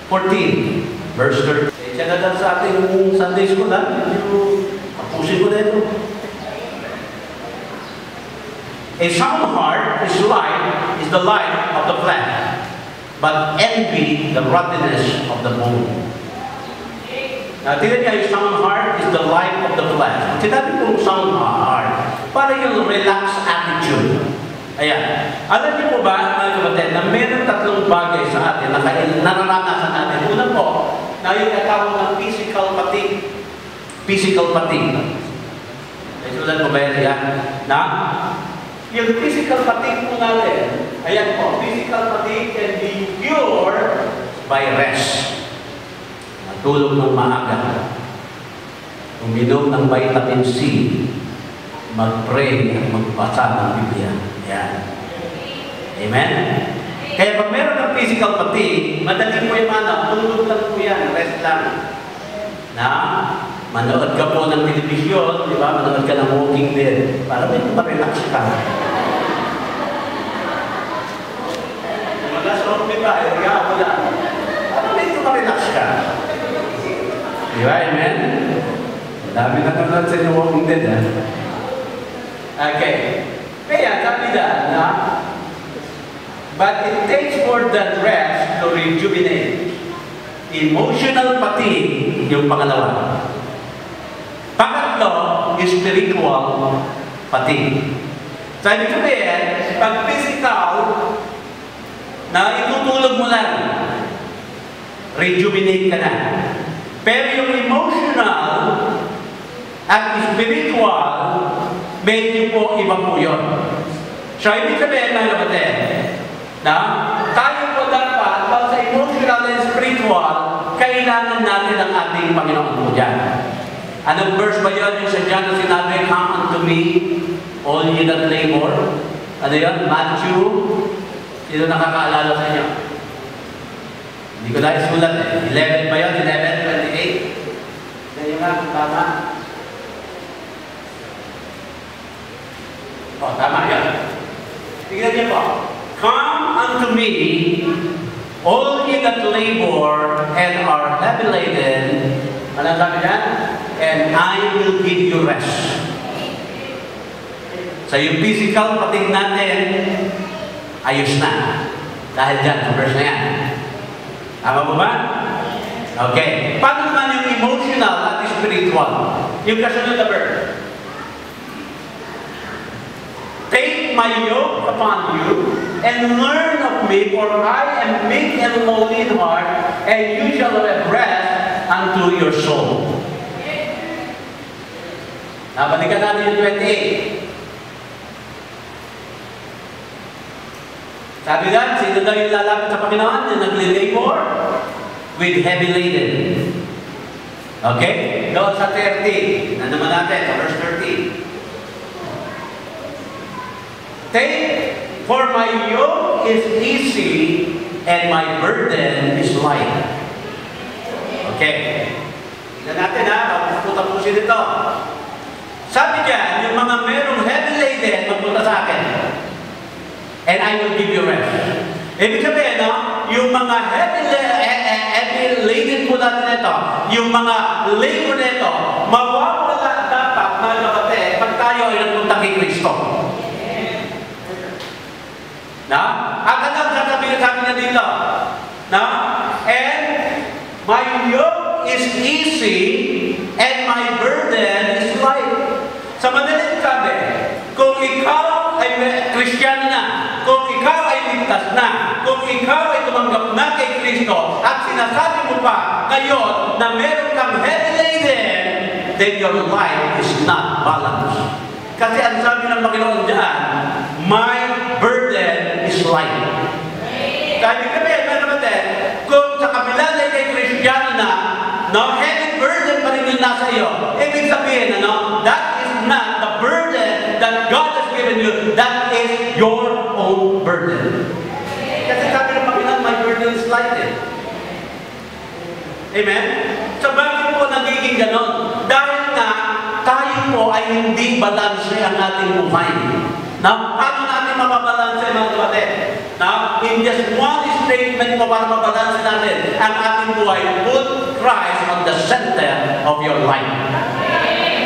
14, verse 30. Siya na lang sa ating Sunday school, ha? Tapusin ko na ito. A sound heart is the life of the flesh, but envy the rottenness of the bone. Tingnan niya, yung sound heart is the life of the flesh. Sinabi kong sound heart, para yung relaxed attitude. Ayan. Alam niyo po ba, mga kapatid, na meron tatlong bagay sa atin na nararanasan natin. Una po, na yung katawag ng physical fatigue. Physical fatigue. Ay, sulat mo ba yan? Na? Yung physical fatigue po natin, ayan po, physical fatigue can be cured by rest. Matulog ng maaga. Uminom ng vitamin C. Mag-pray at magbasa ng Biblia. Yan. Amen? Kaya pag meron ng physical fatigue, madaling po yung tulog lang po yan, rest lang. Na, manood ka po ng telebisyon, di ba? Manood ka ng Walking Dead, para may ma-relax ka. Mag-asok, di ba? Kaya ako lang. Para may ma-relax ka. Di ba? Amen? Dami na tulad sa inyo Walking Dead, ha? Okay. Kaya, sabi na, but it takes more than rest to rejuvenate. Emotional fatigue, yung pangalawa. Pangatlo, spiritual fatigue. Sabi ko pag physical, na itutulog mo lang, rejuvenate ka na. Pero yung emotional at spiritual, medyo po iba po yun. So, ibig sabihin mga kapatid, na tayo po dapat, pag sa emotional and spiritual, kailangan natin ang ating Panginoon po dyan. Anong verse ba yun? Yung sa John na sinabi, "Come unto me, all ye that labor." Ano yun? Matthew? Sino nakakaalala sa inyo? Hindi ko na isulat eh. 11 ba yun? 11:28? Ngayon nga, kung tama. O, tama yan. Tignan niyo po. "Come unto me, all ye that labor and are heavy laden," ano sabi yan? "And I will give you rest." So yung physical pating natin, ayos na. Dahil dyan, sa verse na yan. Tama mo ba? Okay. Paano naman yung emotional at spiritual? Yung kasunod na verse. "Take my yoke upon you, and learn of me, for I am meek and lowly in heart, and you shall have rest unto your soul." Balikan natin yung 28. Sabi lang, sino daw yung lalapit sa Panginoon? Yung nagli-labor with heavy laden. Okay? Doon sa 30. Na naman natin, sa verse 30. "Take, for my yoke is easy, and my burden is light." Okay. Tignan natin ha, magpupunta-pusin ito. Sabi dyan, yung mga merong heavy laden, magpunta sa akin. And I will give you rest. Ibig sabihin, no? Yung mga heavy laden po natin ito, yung mga labor nito, mawawala dapat, mga kapatid, pag tayo ay nagpunta kay Kristo. Na? At anong sasabihin sa akin dito? Na? "And my yoke is easy, and my burden is light." Sa madaling sabi, kung ikaw ay Kristiyano na, kung ikaw ay ligtas na, kung ikaw ay tumanggap na kay Kristo, at sinasabi mo pa ngayon na meron kang heavy laden, then your life is not balanced. Kasi ang sabi ng Panginoon dyan, "My burden is light." Kaya kami, mga kapatid, kung sa kabila na kay Kristiyano na, no, heavy burden pa rin yung nasa iyo, ibig sabihin, that is not the burden that God has given you. That is your own burden. Kasi sabi ng Panginoon, "My burden is light." Amen? So bakit po nagiging ganon? Dahil na tayo po ay hindi balanse ang ating buhay. Na paano natin mapabalanse, mga kapatid? Na in just one statement po para mabalanse natin ang ating buhay, put Christ on the center of your life.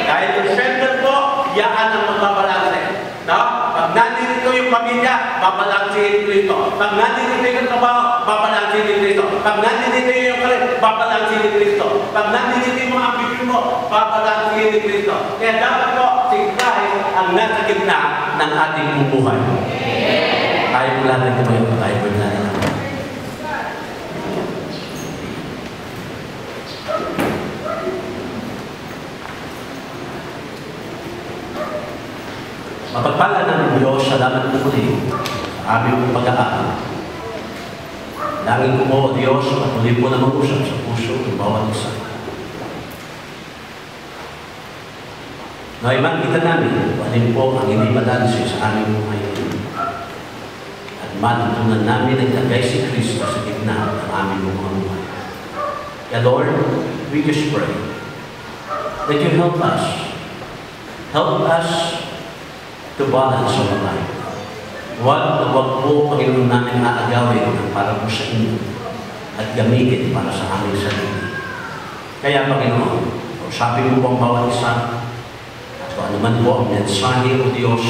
Dahil yung center po, yaan ang magbabalanse. No? Pag nandito yung pamilya, babalansin ni Kristo. Pag nandito yung trabaho, babalansin ni Kristo. Pag nandito yung karir, babalansin ni Kristo. Pag nandito yung mga ambisyon mo, babalansin ni Kristo. Kaya dapat po, si Christ ang nasa gitna ng ating buhay. Tayo po natin ito yung tayo po natin. Mapagpala ng Diyos, salamat po muli sa aming pag-aaral. Langin ko po, Diyos, patuloy po na mag-usap sa puso ng bawat isa. Naiman kita namin, alin po ang hindi balanse sa aming buhay. At matutunan namin ang ilagay si Kristo sa gitna ng aming buhay. Kaya Lord, we just pray that you help us. Help us to balance our life. Huwag po, Panginoon, namin aagawin para po sa inyo at gamitin para sa aming sarili. Kaya, Panginoon, usapin mo po ang bawat isa at kung ano man po ang mensahe o Diyos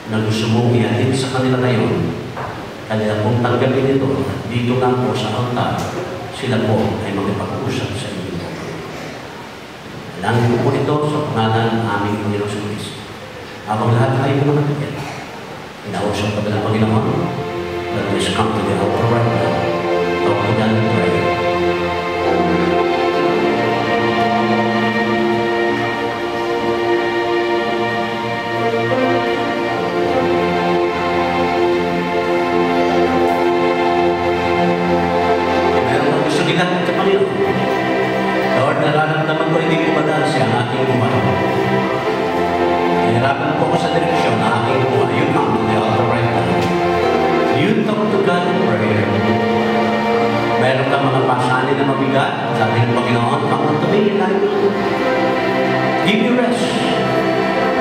na gusto mong ihatid sa kanila ngayon, kanila pong tanggapin ito at dito lang po sa altar, sila po ay magpag-uusap sa inyo. Langin po ito sa pangalan ng aming Panginoon sa Kristo. Habang lahat tayo mga kapatid, inausap ka ng Panginoon, let us come to the altar right now. Talk to God and pray.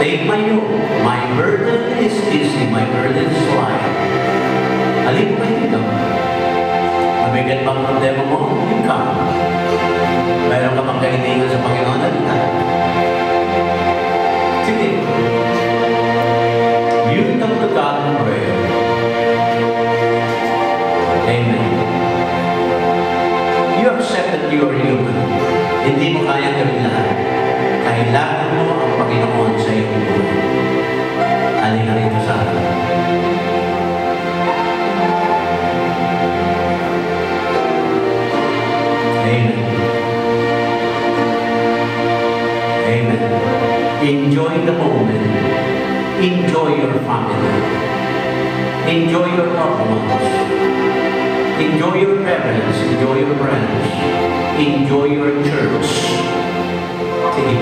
Take my yoke. My burden is easy. My burden is light. Alin ba dito? Mabigat bang problema mo? Ikaw. Mayroon ka bang kailangan sa Panginoon? Alita. Sige. You talk to God in prayer. Amen. You accept that you are human. Hindi mo kaya gawin lahat. Kailangan mo ang Panginoon sa iyong buhay. Halika rito sa akin. Amen. Amen. Enjoy the moment. Enjoy your family. Enjoy your loved ones. Enjoy your parents. Enjoy your friends. Enjoy your church. Sige.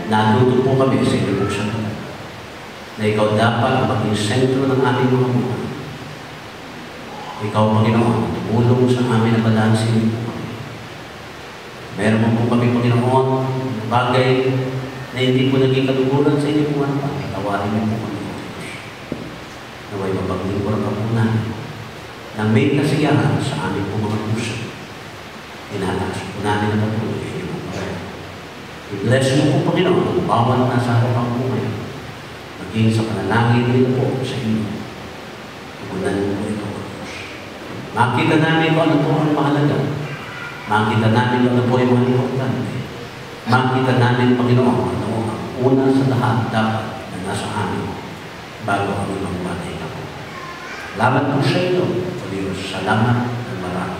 Natuto po kami sa inyo po siya na ikaw dapat maging sentro ng aming mga buhay. Ikaw, Panginoon, tumulong sa amin na balansin po kami. Meron mo po kami, Panginoon, bagay na hindi po naging katuluran sa inyo po ano pa. Tawarin mo po kami, Diyos. Naway mapaglingkuran ka po namin na may kasiyahan sa aming po mga puso. Inalakas po namin na patuloy sa inyo po kami. I-bless mo po, Panginoon, bawat nasa harapan po ngayon. Maging sa panalangin nila po sa inyo. Tugunan mo po ito, Diyos. Makita namin kung ano po ang mahalaga. Makita namin kung ano po yung mga importante. Makita namin, Panginoon, ano ang una sa lahat dapat na nasa amin bago ang ibang bagay na po. Salamat po sa inyo, O Diyos. Salamat at marami.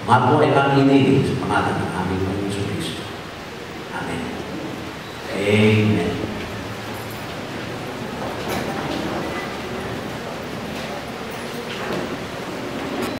Mga po ay pang-inilig sa pangalan ng aming Panginoon Kristo. Amen. Amen.